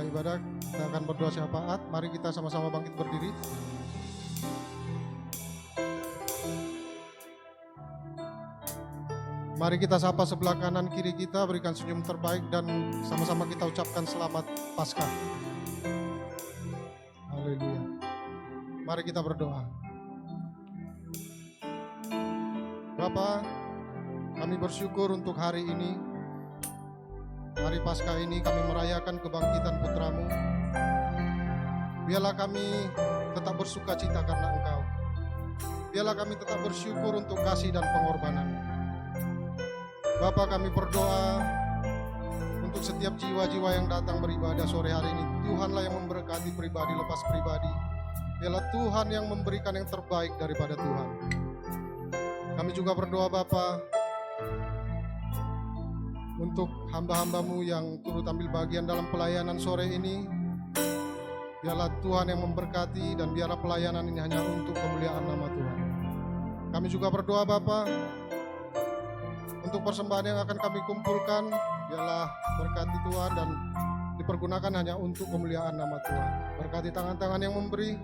ibadah, kita akan berdoa syafaat. Mari kita sama-sama bangkit berdiri. Mari kita sapa sebelah kanan kiri kita, berikan senyum terbaik dan sama-sama kita ucapkan selamat Paskah. Haleluya. Mari kita berdoa. Bapa, kami bersyukur untuk hari ini. Hari Paskah ini kami merayakan kebangkitan Putra-Mu. Biarlah kami tetap bersuka cita karena Engkau. Biarlah kami tetap bersyukur untuk kasih dan pengorbanan. Bapa, kami berdoa untuk setiap jiwa-jiwa yang datang beribadah sore hari ini. Tuhanlah yang memberkati pribadi lepas pribadi. Biarlah Tuhan yang memberikan yang terbaik daripada Tuhan. Kami juga berdoa Bapa untuk hamba-hamba-Mu yang turut ambil bagian dalam pelayanan sore ini. Biarlah Tuhan yang memberkati dan biarlah pelayanan ini hanya untuk kemuliaan nama Tuhan. Kami juga berdoa Bapa untuk persembahan yang akan kami kumpulkan, biarlah berkati Tuhan dan dipergunakan hanya untuk kemuliaan nama Tuhan. Berkati tangan-tangan yang memberi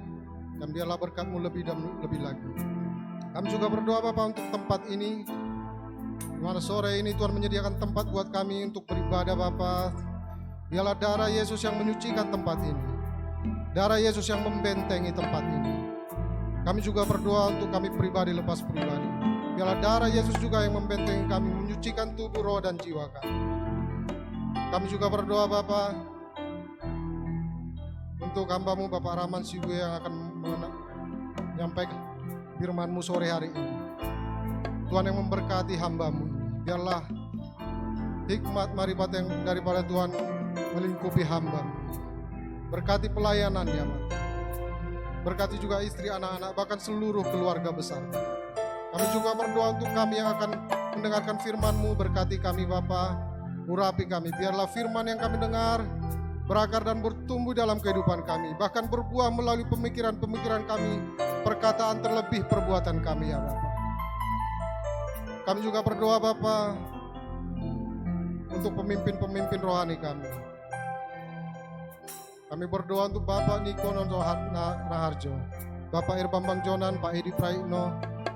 dan biarlah berkat-Mu lebih dan lebih lagi. Kami juga berdoa Bapa untuk tempat ini, di mana sore ini Tuhan menyediakan tempat buat kami untuk beribadah Bapa. Biarlah darah Yesus yang menyucikan tempat ini, darah Yesus yang membentengi tempat ini. Kami juga berdoa untuk kami pribadi lepas pribadi. Biarlah darah Yesus juga yang membentengi kami, menyucikan tubuh, roh, dan jiwa kami. Kami juga berdoa Bapa untuk hamba-Mu Bapak Rahman Siwe yang akan menyampaikan firman-Mu sore hari ini. Tuhan yang memberkati hamba-Mu. Biarlah hikmat maripat yang daripada Tuhan melingkupi hamba-Mu. Berkati pelayanannya, berkati juga istri, anak-anak, bahkan seluruh keluarga besar. Kami juga berdoa untuk kami yang akan mendengarkan firman-Mu. Berkati kami Bapa, urapi kami. Biarlah firman yang kami dengar berakar dan bertumbuh dalam kehidupan kami, bahkan berbuah melalui pemikiran-pemikiran kami, perkataan terlebih perbuatan kami ya Bapa. Kami juga berdoa Bapa untuk pemimpin-pemimpin rohani kami. Kami berdoa untuk Bapak Niko Nonto Raharjo, Bapak Irbambang Jonan, Pak Edi Praitno,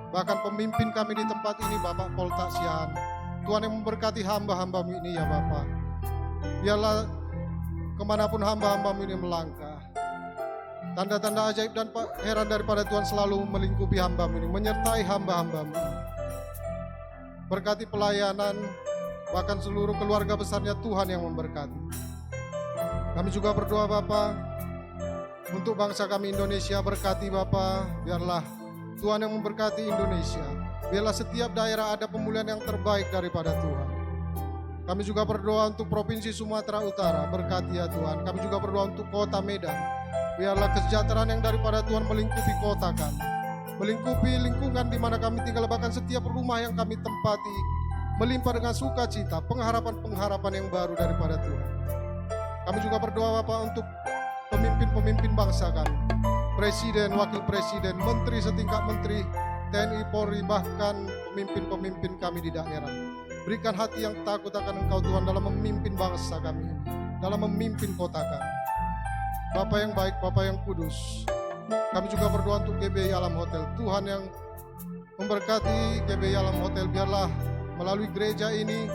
bahkan pemimpin kami di tempat ini Bapak Pol Taksian. Tuhan yang memberkati hamba-hamba-Mu ini ya Bapak. Biarlah kemanapun hamba-hamba-Mu ini melangkah, tanda-tanda ajaib dan heran daripada Tuhan selalu melingkupi hamba-Mu ini, menyertai hamba-hamba-Mu. Berkati pelayanan, bahkan seluruh keluarga besarnya Tuhan yang memberkati. Kami juga berdoa Bapak untuk bangsa kami Indonesia. Berkati Bapak, biarlah Tuhan yang memberkati Indonesia. Biarlah setiap daerah ada pemulihan yang terbaik daripada Tuhan. Kami juga berdoa untuk Provinsi Sumatera Utara. Berkati ya Tuhan. Kami juga berdoa untuk Kota Medan. Biarlah kesejahteraan yang daripada Tuhan melingkupi kota kami, melingkupi lingkungan di mana kami tinggal, bahkan setiap rumah yang kami tempati, melimpah dengan sukacita, pengharapan-pengharapan yang baru daripada Tuhan. Kami juga berdoa Bapak untuk pemimpin-pemimpin bangsa kami, Presiden, Wakil Presiden, Menteri setingkat Menteri, TNI, Polri, bahkan pemimpin-pemimpin kami di daerah. Berikan hati yang takut akan Engkau Tuhan dalam memimpin bangsa kami, dalam memimpin kota kami. Bapa yang baik, Bapa yang kudus, kami juga berdoa untuk GBI Alam Hotel. Tuhan yang memberkati GBI Alam Hotel. Biarlah melalui gereja ini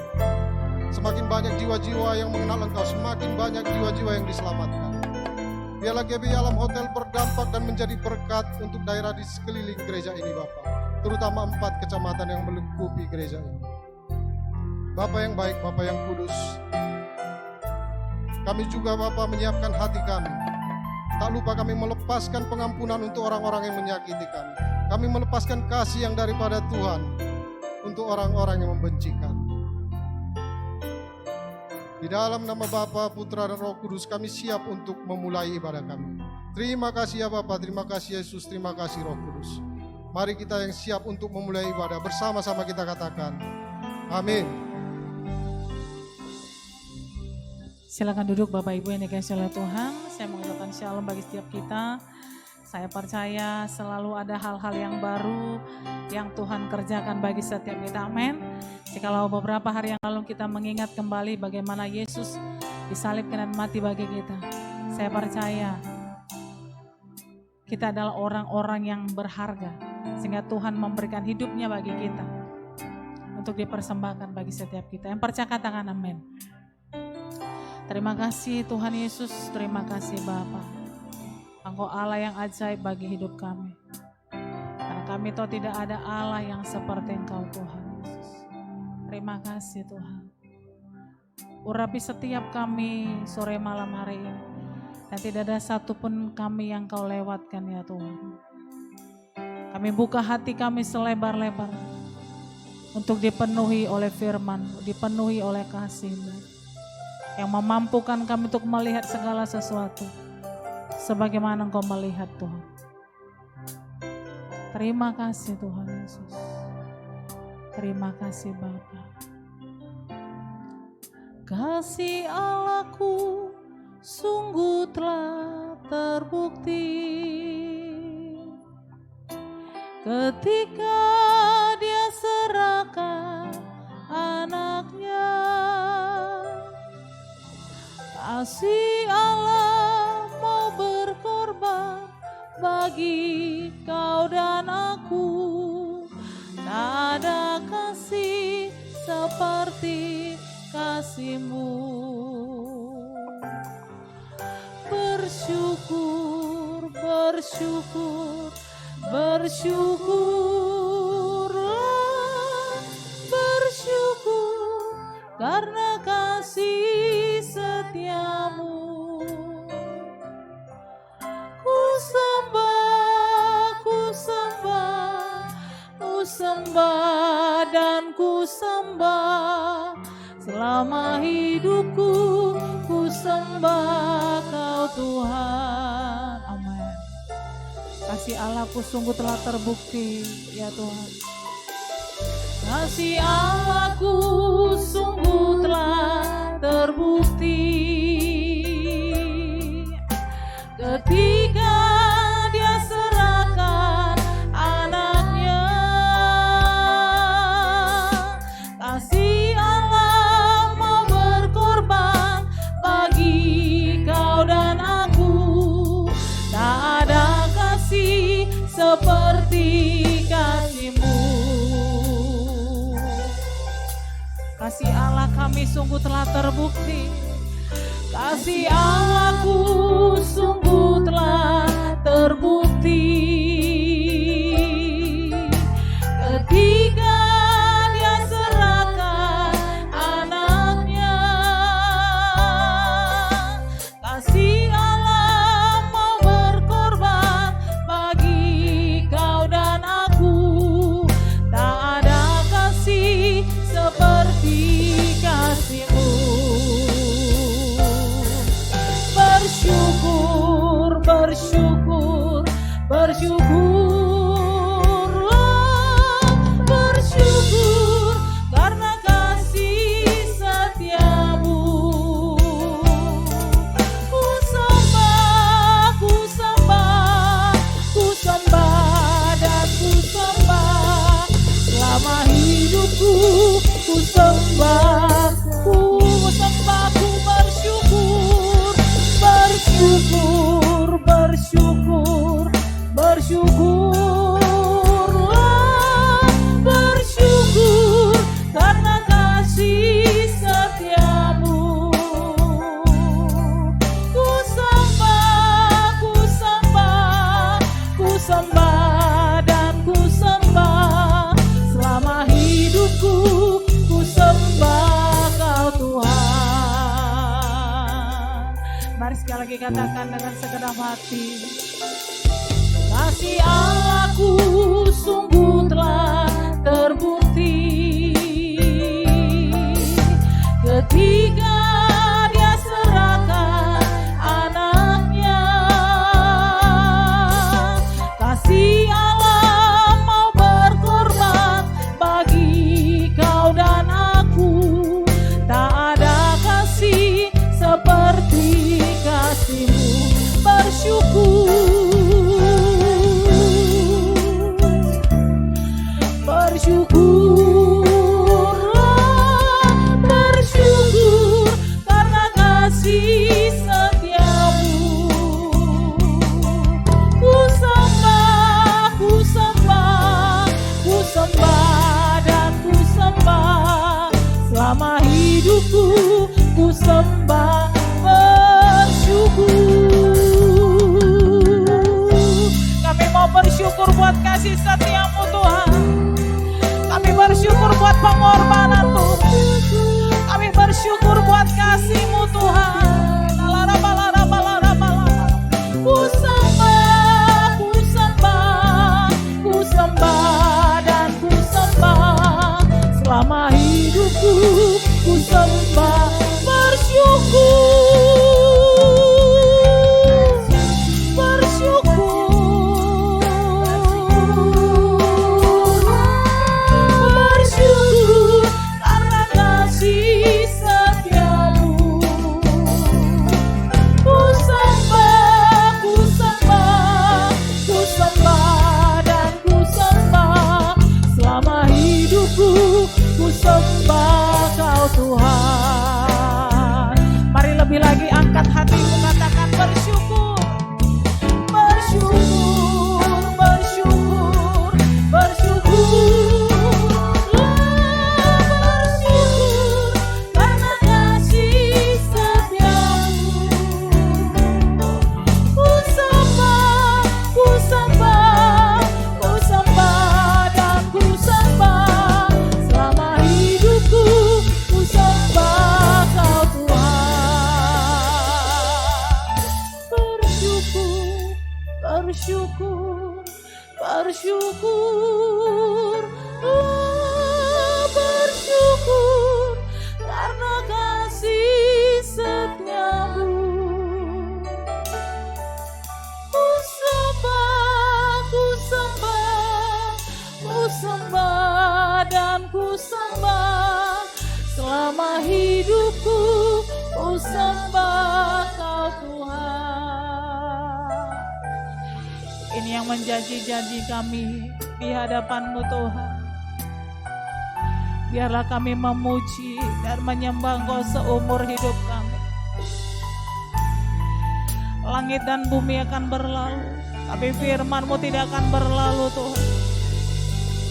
semakin banyak jiwa-jiwa yang mengenal Engkau, semakin banyak jiwa-jiwa yang diselamatkan. Biarlah GBI Alam Hotel berdampak dan menjadi berkat untuk daerah di sekeliling gereja ini Bapak, terutama 4 kecamatan yang melingkupi gereja ini. Bapa yang baik, Bapa yang kudus, kami juga Bapak menyiapkan hati kami. Tak lupa kami melepaskan pengampunan untuk orang-orang yang menyakiti kami. Kami melepaskan kasih yang daripada Tuhan untuk orang-orang yang membenci kami. Di dalam nama Bapa, Putra, dan Roh Kudus kami siap untuk memulai ibadah kami. Terima kasih ya Bapa, terima kasih Yesus, terima kasih Roh Kudus. Mari kita yang siap untuk memulai ibadah, bersama-sama kita katakan, amin. Silakan duduk Bapak Ibu yang dikasihi oleh Tuhan. Saya mengucapkan shalom bagi setiap kita. Saya percaya selalu ada hal-hal yang baru yang Tuhan kerjakan bagi setiap kita. Amin. Jikalau beberapa hari yang lalu kita mengingat kembali bagaimana Yesus disalibkan dan mati bagi kita. Saya percaya kita adalah orang-orang yang berharga, sehingga Tuhan memberikan hidupnya bagi kita untuk dipersembahkan bagi setiap kita. Yang percaya katakan amin. Terima kasih Tuhan Yesus, terima kasih Bapa. Engkau Allah yang ajaib bagi hidup kami. Karena kami tahu tidak ada Allah yang seperti Engkau Tuhan Yesus. Terima kasih Tuhan. Urapi setiap kami sore malam hari ini. Dan tidak ada satupun kami yang Kau lewatkan ya Tuhan. Kami buka hati kami selebar-lebar untuk dipenuhi oleh firman, dipenuhi oleh kasih-Mu yang memampukan kami untuk melihat segala sesuatu sebagaimana Engkau melihat Tuhan. Terima kasih Tuhan Yesus. Terima kasih Bapa. Kasih Allahku sungguh telah terbukti ketika Dia serahkan anaknya. Kasih Allah mau berkorban bagi kau dan aku. Tak ada kasih seperti kasih-Mu. Bersyukur, bersyukur, bersyukurlah, bersyukur karena kasih setia-Mu. Ku sembah, ku sembah, ku sembah dan ku sembah. Selama hidupku ku sembah Kau Tuhan. Amin. Kasih Allahku sungguh telah terbukti ya Tuhan. Kasih Allahku sungguh telah terbukti ketika Dia serahkan anaknya. Kasih Allah mau berkorban bagi kau dan aku. Tak ada kasih seperti kasih-Mu. Kasih Allah kami sungguh telah terbukti. Kasih Allahku sungguh telah terbukti ketika Dia serahkan anaknya. Kasih Allah mau berkorban bagi kau dan aku. Tak ada kasih seperti kasih-Mu. Bersyukur, bersyukur, bersyukurlah, bersyukur karena kasih setia-Mu. Ku sembah, ku sembah, ku sembah dan ku sembah. Selama hidupku ku sembah, ku sembah, ku bersyukur. Bersyukur, bersyukur, bersyukurlah, bersyukur karena kasih setia-Mu. Ku sembah, ku sembah, ku sembah dan ku sembah. Selama hidupku ku sembah Kau Tuhan. Mari sekali lagi katakan dengan segenap hati. Kasih Allahku sungguh telah terbukti ketika Dia serahkan anaknya. Kasih Allah mau berkorban bagi kau dan aku. Tak ada kasih seperti kasih-Mu. Bersyukur, bersyukur. melihat kasih-Mu Tuhan. Ku sembah, ku sembah, ku sembah dan ku sembah. Selama hidupku ku sembah, bersyukur, bersyukur, bersyukur karena kasih setiamu. Ku sembah, ku sembah, ku sembah dan ku sembah. Selama hidupku ku sembah Kau Tuhan. Mari lebih lagi angkat hatimu, katakan bersyukur, bersyukur, bersyukur, bersyukur, bersyukur karena kasih setiamu. Ku sembah, ku sembah, ku sembah dan ku sembah. Selama hidupku ku sembah Kau Tuhan. Bersyukur, bersyukur, bersyukur, bersyukur karena kasih setiamu. Ku sembah, ku sembah, ku sembah dan ku sembah. Selama hidupku ku sembah Kau Tuhan. Ini yang menjanji-janji kami di hadapan-Mu Tuhan. Biarlah kami memuji dan menyembah Engkau seumur hidup kami. Langit dan bumi akan berlalu, tapi firman-Mu tidak akan berlalu Tuhan.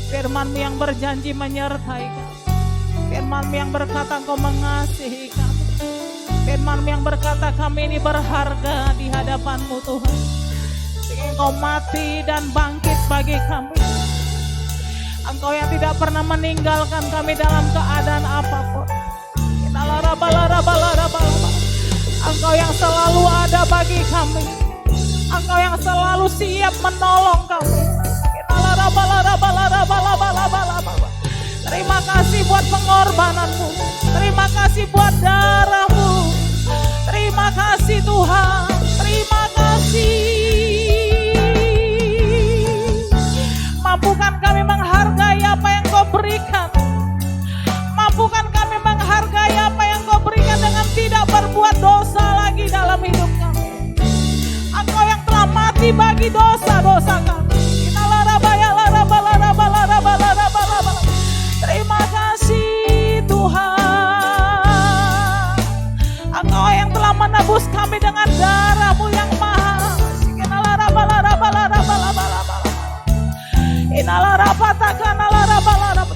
Firman-Mu yang berjanji menyertai kami. Firman-Mu yang berkata Engkau mengasihi kami. Firman-Mu yang berkata kami ini berharga di hadapan-Mu Tuhan. Engkau mati dan bangkit bagi kami. Engkau yang tidak pernah meninggalkan kami dalam keadaan apapun. Engkau yang selalu ada bagi kami. Engkau yang selalu siap menolong kami. Terima kasih buat pengorbanan-Mu. Terima kasih buat darah-Mu. Terima kasih Tuhan. Terima kasih. Mampukan kami menghargai apa yang Kau berikan. Mampukan kami menghargai apa yang Kau berikan dengan tidak berbuat dosa lagi dalam hidup kami. Engkau yang telah mati bagi dosa-dosa kami. Terima kasih Tuhan. Engkau yang telah menebus kami dengan darah-Mu yang mahal.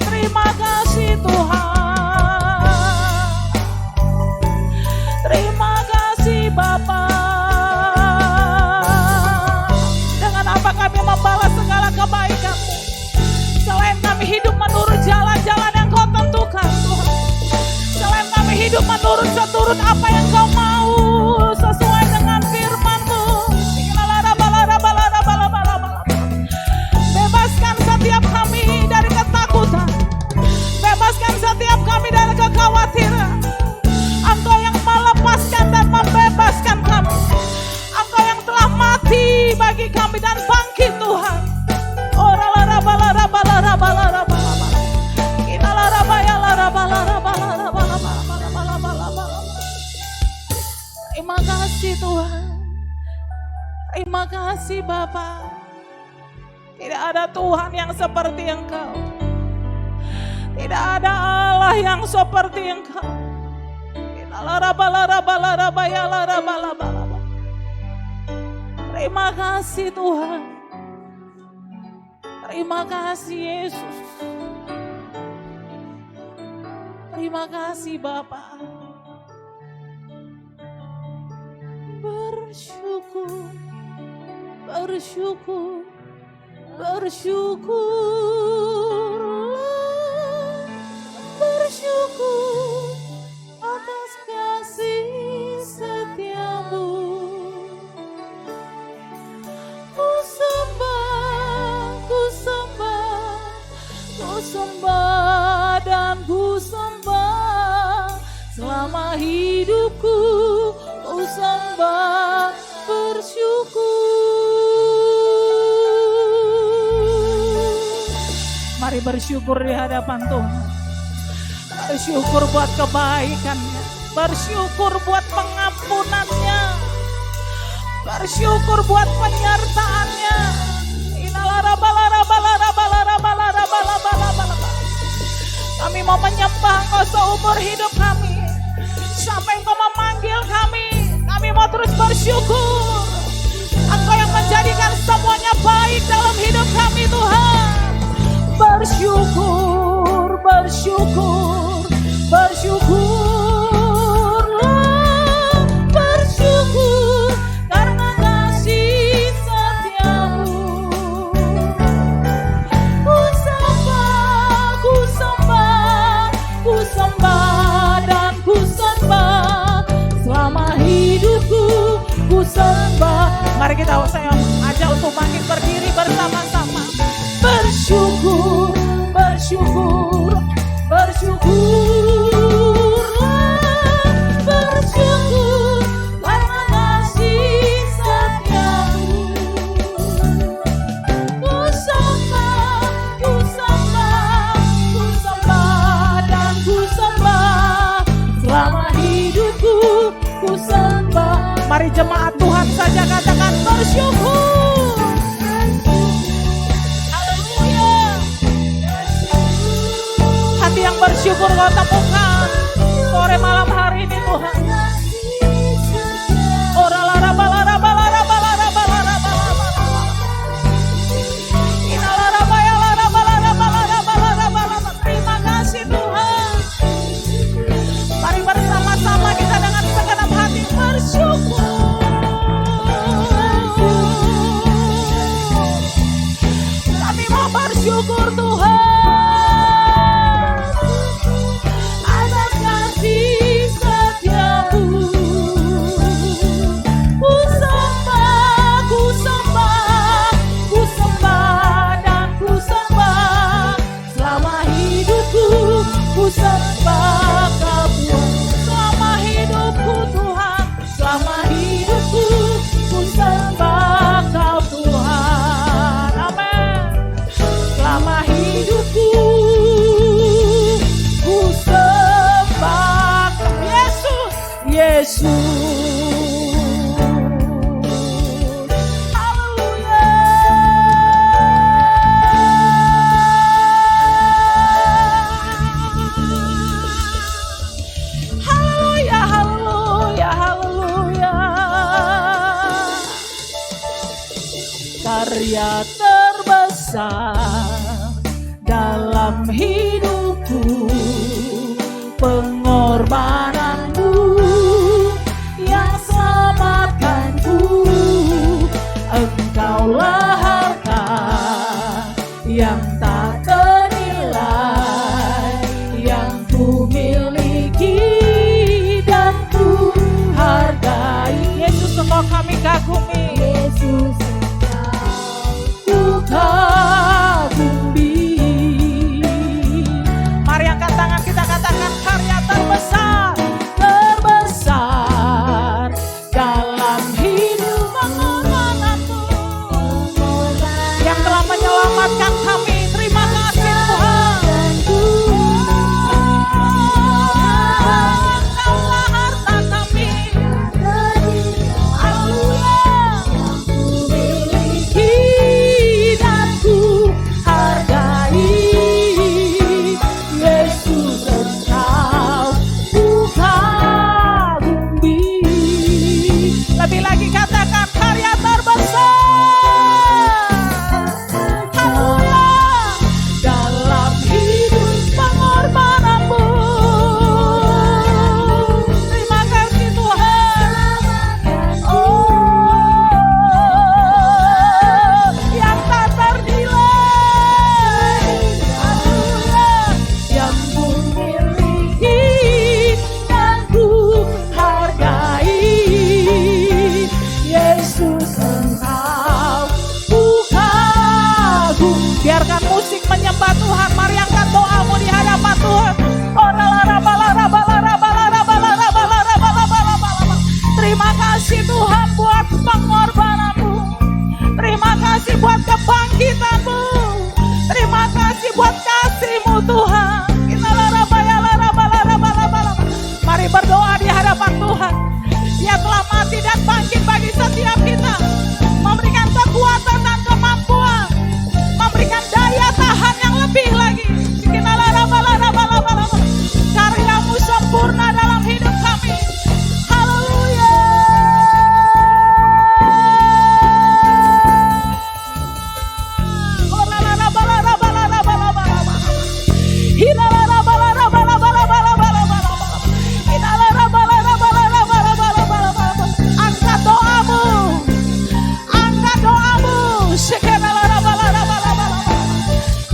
Terima kasih Tuhan. Terima kasih Bapa. Dengan apa kami membalas segala kebaikan-Mu? Selain kami hidup menurut jalan-jalan yang Kau tentukan Tuhan. Selain kami hidup menurut seturut apa yang Kau mau, sesuai dengan firman-Mu. Bebaskan setiap kami dari ketakutan. Bebaskan setiap kami dari kekhawatiran. Engkau yang melepaskan dan membebaskan kami. Engkau yang telah mati bagi kami dan bangkit Tuhan. Terima kasih Tuhan. Terima kasih Bapa. Tidak ada Tuhan yang seperti Engkau. Tidak ada Allah yang seperti Engkau. Terima kasih Tuhan. Terima kasih Yesus. Terima kasih Bapa. Bersyukur, bersyukur, bersyukurlah, bersyukur atas selama hidupku ku sembah bersyukur. Mari bersyukur di hadapan Tuhan. Bersyukur buat kebaikannya, bersyukur buat pengampunannya, bersyukur buat penyertaannya. Kami mau menyembah Engkau seumur hidup kami, sampai Engkau memanggil kami. Kami mau terus bersyukur. Engkau yang menjadikan semuanya baik dalam hidup kami, Tuhan. Bersyukur, bersyukur, bersyukurlah, bersyukur karena kasih setiamu. Ku sembah, ku sembah, ku sembah dan ku sembah selama hidupku. Ku sembah. Mari kita saya ajak untuk bangkit berdiri bersama-sama. Bersyukur, bersyukur, bersyukurlah, bersyukur karena kasih setiamu. Ku sembah, ku sembah, ku sembah dan ku sembah selama hidupku. Ku sembah. Mari jemaat Tuhan saja katakan bersyukur. Hati yang bersyukur kau temukan sore malam hari ini, Tuhan. Terima kasih Tuhan. Mari bersama-sama kita dengan segenap hati bersyukur. Kami mau bersyukur Tuhan. Sembah Kau Tuhan selama hidupku, Tuhan, selama hidupku ku sembah Kau Tuhan, amin. Selama hidupku ku sembah Yesus, Yesus. Karya terbesar dalam hidupku, pengorbananmu yang selamatkanku. Engkaulah harta yang tak ternilai, yang ku miliki dan ku hargai. Yesus, Engkau kami kagumi. Yesus, kagumi. Mari angkat tangan kita katakan karya terbesar telah mati dan bangkit bagi setiap kita, memberikan kekuatan dan kemampuan, memberikan daya tahan yang lebih lagi. Karyamu sempurna dalam hidup kami. Haleluya. Angkat doamu, angkat doamu.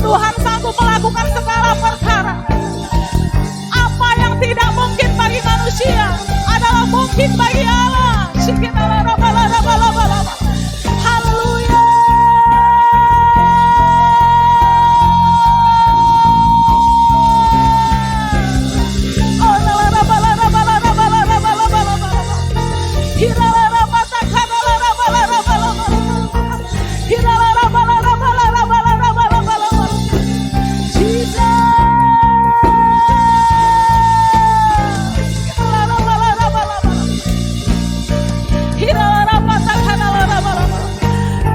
Tuhan sanggup melakukan segala perkara. Apa yang tidak mungkin bagi manusia adalah mungkin bagi Allah. Haleluya.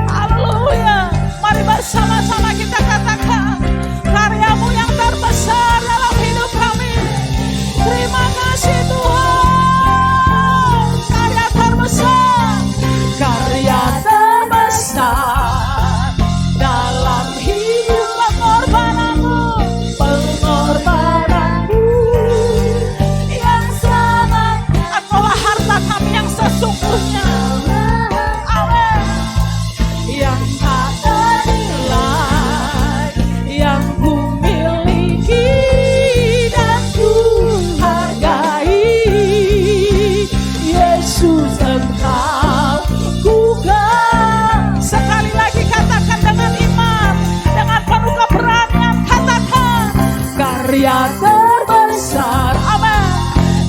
Haleluya. Mari bersama-sama kita katakan, karyamu yang terbesar dalam hidup kami. Terima kasih Tuhan. Karya terbesar, karya terbesar dalam hidup pengorbananmu, pengorbananmu yang sangat. Engkaulah harta kami yang sesungguhnya. Amin. Yang tak ternilai, yang ku miliki dan ku hargai. Yesus Engkau kugang. Sekali lagi katakan dengan iman, dengan penuh keberanian, katakan karya terbesar, amin,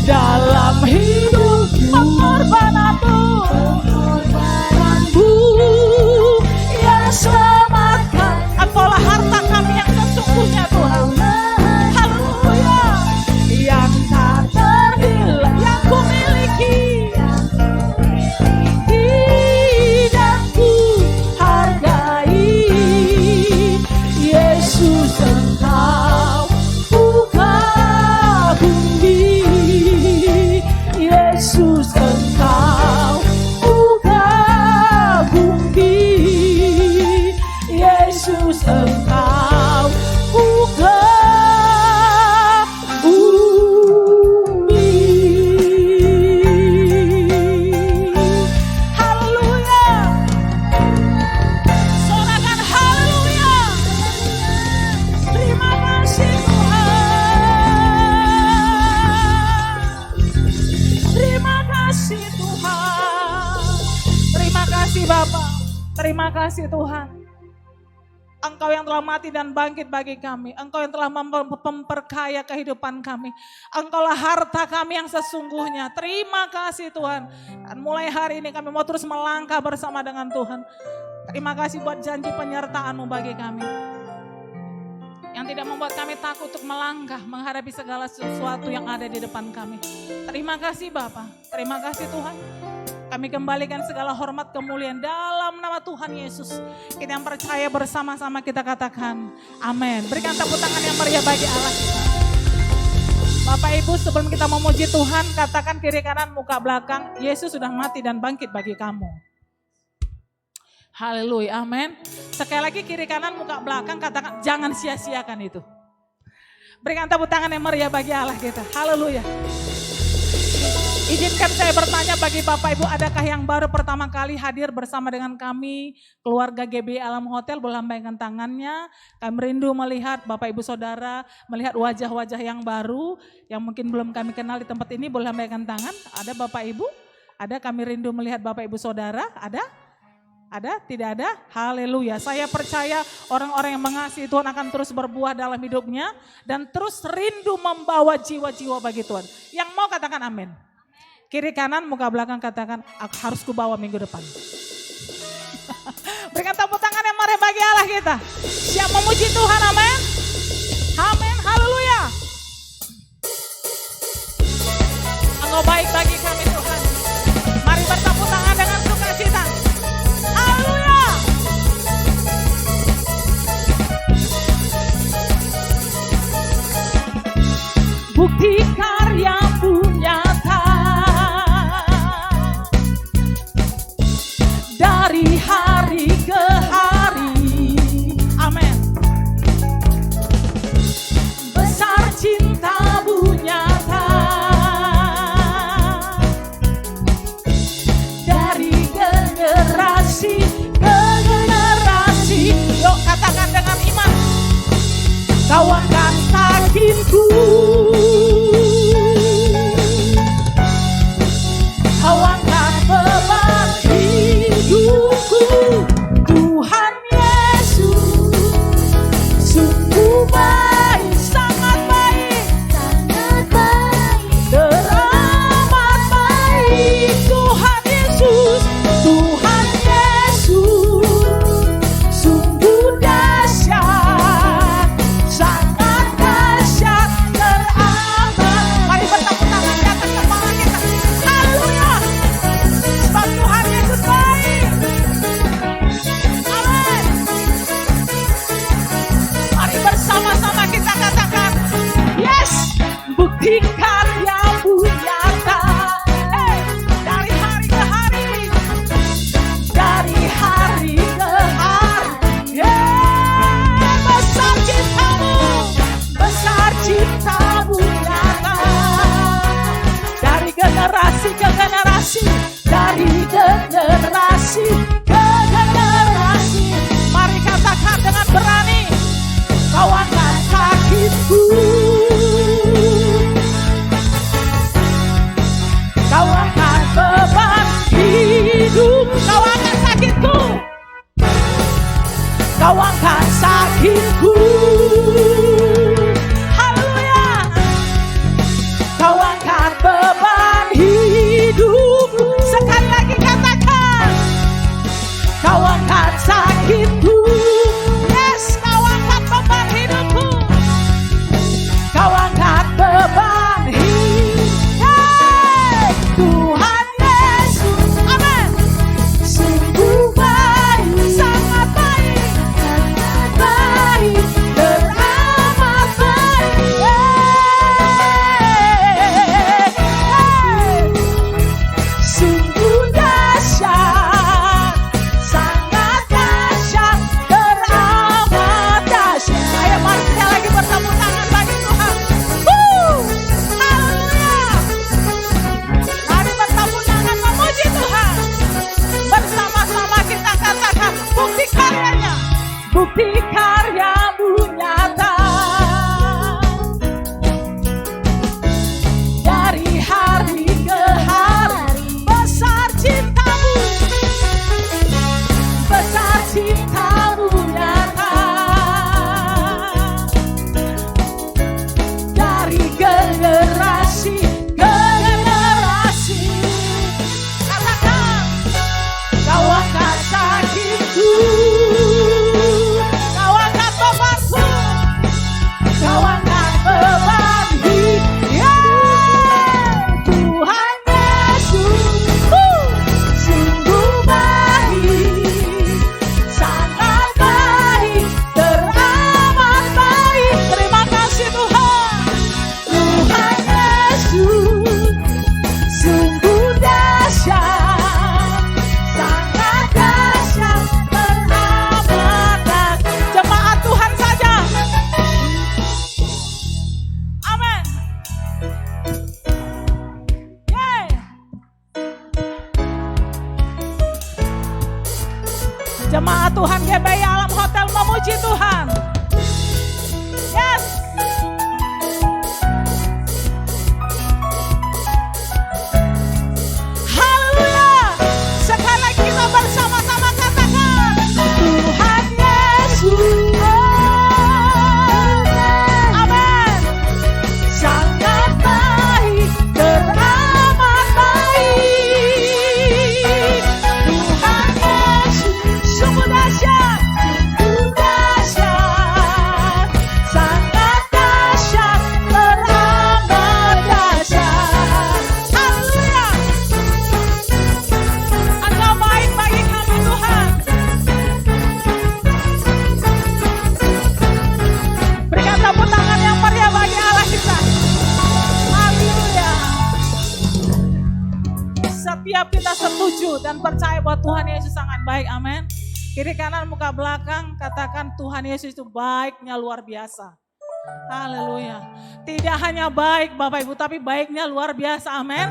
dalam hidupku, pengorbananmu, yang selamatkan. Engkaulah harta kami yang sesungguhnya Tuhan. Haleluya. Yang tak ternilai, yang ku miliki dan ku hargai. Yesus Engkau ku kagumi. Yesus Engkau ku kagumi. Yesus Engkau ku kagumi. Haleluya. Sorakan haleluya. Terima kasih Tuhan. Terima kasih Tuhan. Terima kasih Bapa. Terima kasih Tuhan. Engkau yang telah mati dan bangkit bagi kami. Engkau yang telah memperkaya kehidupan kami. Engkaulah harta kami yang sesungguhnya. Terima kasih Tuhan. Dan mulai hari ini kami mau terus melangkah bersama dengan Tuhan. Terima kasih buat janji penyertaan-Mu bagi kami. Yang tidak membuat kami takut untuk melangkah menghadapi segala sesuatu yang ada di depan kami. Terima kasih Bapa. Terima kasih Tuhan. Kami kembalikan segala hormat kemuliaan dalam nama Tuhan Yesus. Kita yang percaya bersama-sama kita katakan amin. Berikan tepuk tangan yang meriah bagi Allah kita. Bapak Ibu, sebelum kita memuji Tuhan, katakan kiri kanan muka belakang, Yesus sudah mati dan bangkit bagi kamu. Haleluya, amin. Sekali lagi kiri kanan muka belakang, katakan jangan sia-siakan itu. Berikan tepuk tangan yang meriah bagi Allah kita. Haleluya. Izinkan saya bertanya bagi Bapak Ibu, adakah yang baru pertama kali hadir bersama dengan kami, keluarga GBI Alam Hotel, boleh lambaikan tangannya. Kami rindu melihat Bapak Ibu Saudara, melihat wajah-wajah yang baru, yang mungkin belum kami kenal di tempat ini, boleh lambaikan tangan. Ada Bapak Ibu? Ada, kami rindu melihat Bapak Ibu Saudara, ada? Ada? Tidak ada? Haleluya. Saya percaya orang-orang yang mengasihi Tuhan akan terus berbuah dalam hidupnya, dan terus rindu membawa jiwa-jiwa bagi Tuhan. Yang mau katakan amin. Kiri kanan muka belakang katakan harus kubawa minggu depan. Berikan tepuk tangan yang meriah bagi Allah kita. Siap memuji Tuhan, amin. Amin, haleluya. Engkau baik bagi kami Tuhan. Mari Kau angkat sakitku, Kau angkat beban hidupku. Tuhan Yesus sungguh baik, sangat baik, teramat baik. Tuhan Yesus, Tuhan Yesus sungguh dahsyat, sangat dahsyat, teramat. Mari bertepuk tangan di atas kepala kita. Haleluya. Sebab Tuhan Yesus baik. Amin. Mari bersama-sama kita katakan, yes, bukti karya-Mu nyata. Dari hari ke hari, dari hari ke hari. Besar cinta-Mu, besar cinta-Mu nyata. Dari generasi ke generasi, dari generasi ke generasi. Mari katakan dengan berani, Kau angkat sakitku, Kau angkat beban hidup. Kau angkat sakitku, Kau angkat sakitku. Haleluya. Kau angkat beban hidupku. Sekali lagi katakan, Kau angkat sakitku. Yes, Kau angkat beban hidupku. Kau angkat beban hidup. Tuhan Yesus, amin. Sungguh baik, sangat baik, teramat baik. Sungguh dahsyat, sangat dahsyat, teramat dahsyat. Ayo mari kita lagi bertepuk tangan bagi Tuhan. Haleluya. Mari bertepuk tangan memuji Tuhan. Bersama-sama kita katakan, bukti karyanya, bukti karya-Mu nyata. Dari hari ke hari, besar cinta-Mu, besar cinta-Mu nyata. Dari generasi ke generasi. Katakan, Kau angkat sakitku, Kau angkat bebanku, Kau angkat beban hidup. Tuhan Yesus sungguh baik, sangat baik, teramat baik. Terima kasih Tuhan. Tuhan Yesus sungguh dahsyat, sangat dahsyat, teramat dahsyat. Jemaat Tuhan saja. Amin. Yeay. Jemaat Tuhan GBI Alam Hotel memuji Tuhan. Yes. Haleluya. Sekali lagi kita bersama-sama katakan, Tuhan Yesus. Amin. Sangat baik, teramat baik. Tuhan Yesus sungguh dahsyat, sungguh dahsyat, sangat dahsyat, teramat dahsyat. Haleluya. Engkau baik bagi kami Tuhan. Berikan tepuk tangan yang meriah bagi Allah kita. Haleluya. Setiap kita setuju dan percaya bahwa Tuhan Yesus sangat baik, amin. Kiri kanan muka belakang katakan, Tuhan Yesus itu baiknya luar biasa. Haleluya. Tidak hanya baik Bapak Ibu, tapi baiknya luar biasa. Amin.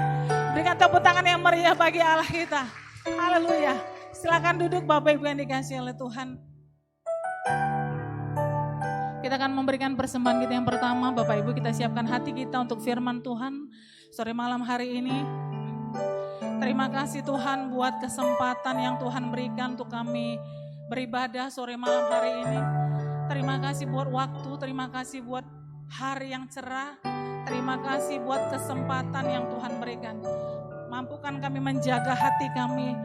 Berikan tepuk tangan yang meriah bagi Allah kita. Haleluya. Silakan duduk Bapak Ibu yang dikasihi oleh Tuhan. Kita akan memberikan persembahan kita yang pertama. Bapak Ibu, kita siapkan hati kita untuk firman Tuhan sore malam hari ini. Terima kasih Tuhan buat kesempatan yang Tuhan berikan untuk kami beribadah sore malam hari ini. Terima kasih buat waktu, terima kasih buat hari yang cerah. Terima kasih buat kesempatan yang Tuhan berikan. Mampukan kami menjaga hati kami,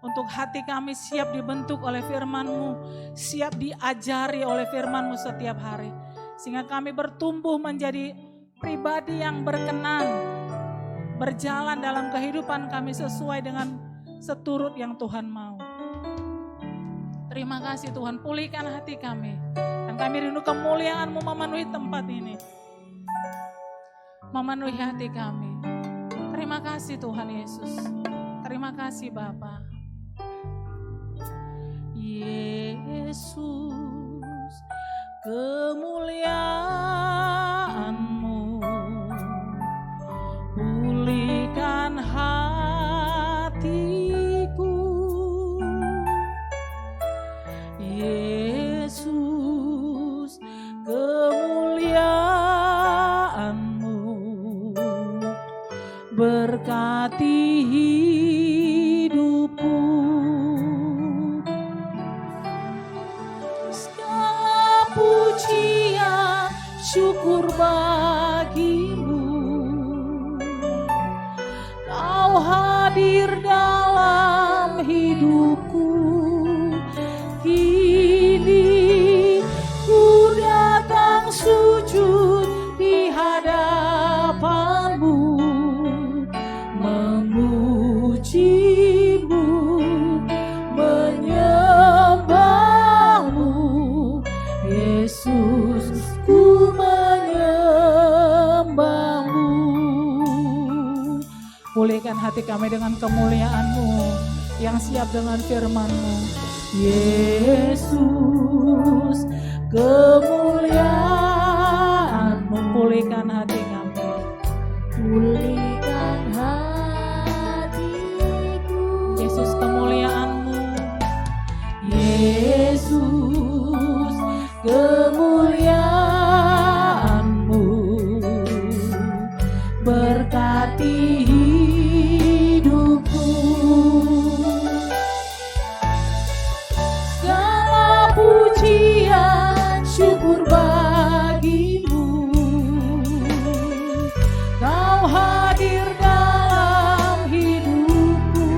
untuk hati kami siap dibentuk oleh firman-Mu, siap diajari oleh firman-Mu setiap hari. Sehingga kami bertumbuh menjadi pribadi yang berkenan, berjalan dalam kehidupan kami sesuai dengan seturut yang Tuhan mau. Terima kasih Tuhan, pulihkan hati kami. Dan kami rindu kemuliaan-Mu memenuhi tempat ini. Memenuhi hati kami. Terima kasih Tuhan Yesus. Terima kasih Bapa. Yesus, kemuliaan-Mu pulihkan hatiku. Yesus, kemuliaan-Mu berkati hidupku. Segala pujian syukur bagi-Mu, Kau hadir dalam hidupku. Kini ku datang sujud di hadapan-Mu, memuji-Mu, menyembah-Mu. Yesus, ku menyembah-Mu. Pulihkan hati kami dengan kemuliaan-Mu yang siap dengan firman-Mu. Yesus, kemuliaan-Mu, pulihkan hati kami. Pulihkan hatiku. Yesus, kemuliaan-Mu. Yesus, kemuliaan-Mu berkati hidupku. Segala pujian syukur bagi-Mu, Kau hadir dalam hidupku.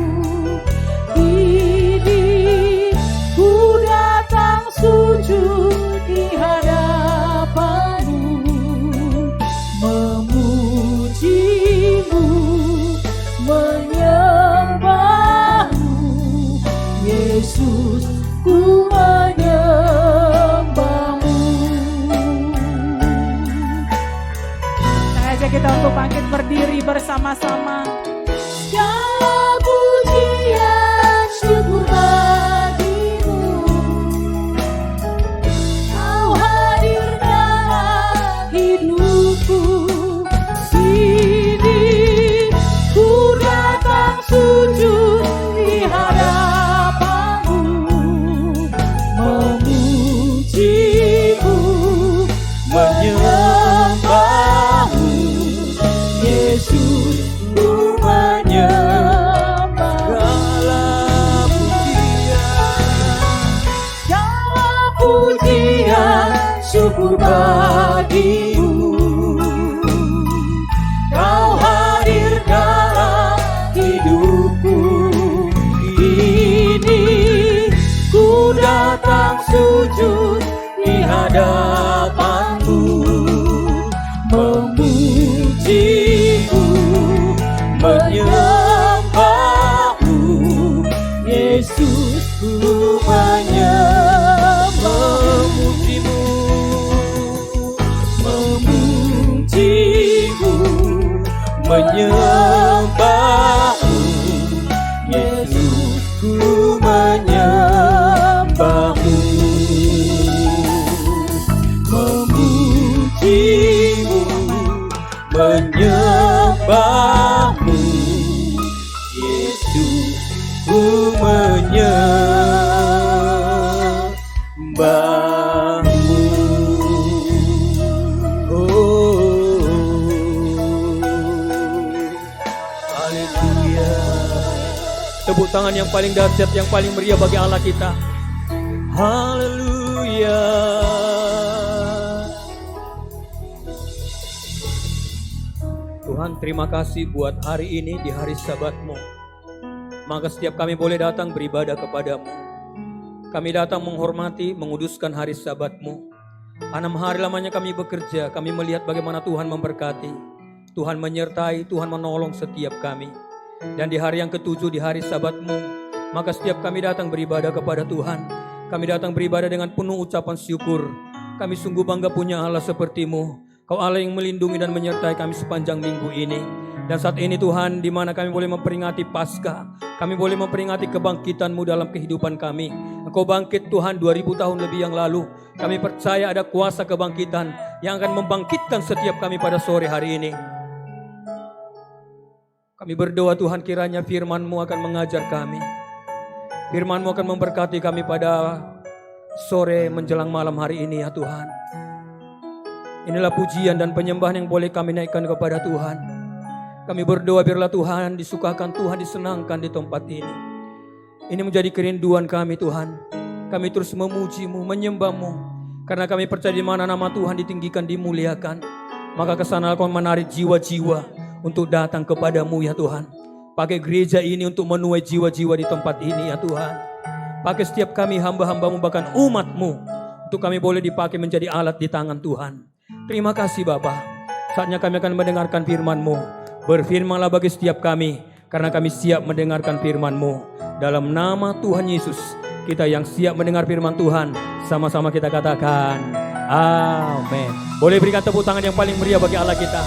Kini ku datang sujud di hadapan-Mu, memuji-Mu, menyembah-Mu. Yesus, ku menyembah-Mu. Saya ajak kita untuk bangkit berdiri bersama-sama. Segala pujian syukur bagi-Mu, Kau hadir dalam hidupku. Sini ku datang sujud di hadapan-Mu, memuji-Mu, menyembah-Mu. Yesus, ku menyembah. Segala pujian syukur bagi-Mu, Kau hadir dalam hidupku. Ini ku datang sujud di hadapan-Mu, memuji-Mu, menyembah-Mu. Yesus, ku menyembah. Memuji-Mu, memuji-Mu, menyembah-Mu. Yesus, ku menyembah-Mu. Tepuk tangan yang paling dahsyat, yang paling meriah bagi Allah kita. Haleluya. Tuhan, terima kasih buat hari ini di hari Sabat-Mu. Maka setiap kami boleh datang beribadah kepadamu. Kami datang menghormati, menguduskan hari Sabat-Mu. 6 hari lamanya kami bekerja, kami melihat bagaimana Tuhan memberkati, Tuhan menyertai, Tuhan menolong setiap kami. Dan di hari yang ke-7, di hari Sabat-Mu, maka setiap kami datang beribadah kepada Tuhan. Kami datang beribadah dengan penuh ucapan syukur. Kami sungguh bangga punya Allah seperti-Mu. Kau Allah yang melindungi dan menyertai kami sepanjang minggu ini. Dan saat ini Tuhan, di mana kami boleh memperingati Paskah, kami boleh memperingati kebangkitan-Mu dalam kehidupan kami. Engkau bangkit Tuhan 2000 tahun lebih yang lalu. Kami percaya ada kuasa kebangkitan yang akan membangkitkan setiap kami pada sore hari ini. Kami berdoa Tuhan, kiranya firman-Mu akan mengajar kami. Firman-Mu akan memberkati kami pada sore menjelang malam hari ini ya Tuhan. Inilah pujian dan penyembahan yang boleh kami naikkan kepada Tuhan. Kami berdoa biarlah Tuhan disukakan, Tuhan disenangkan di tempat ini. Ini menjadi kerinduan kami Tuhan. Kami terus memuji-Mu, menyembah-Mu. Karena kami percaya di mana nama Tuhan ditinggikan, dimuliakan. Maka kesana Kau menarik jiwa-jiwa untuk datang kepadamu ya Tuhan. Pakai gereja ini untuk menuai jiwa-jiwa di tempat ini ya Tuhan. Pakai setiap kami hamba-hamba-Mu, bahkan umat-Mu, untuk kami boleh dipakai menjadi alat di tangan Tuhan. Terima kasih Bapa. Saatnya kami akan mendengarkan firman-Mu. Berfirmanlah bagi setiap kami, karena kami siap mendengarkan firman-Mu. Dalam nama Tuhan Yesus, kita yang siap mendengar firman Tuhan, sama-sama kita katakan amin. Boleh berikan tepuk tangan yang paling meriah bagi Allah kita.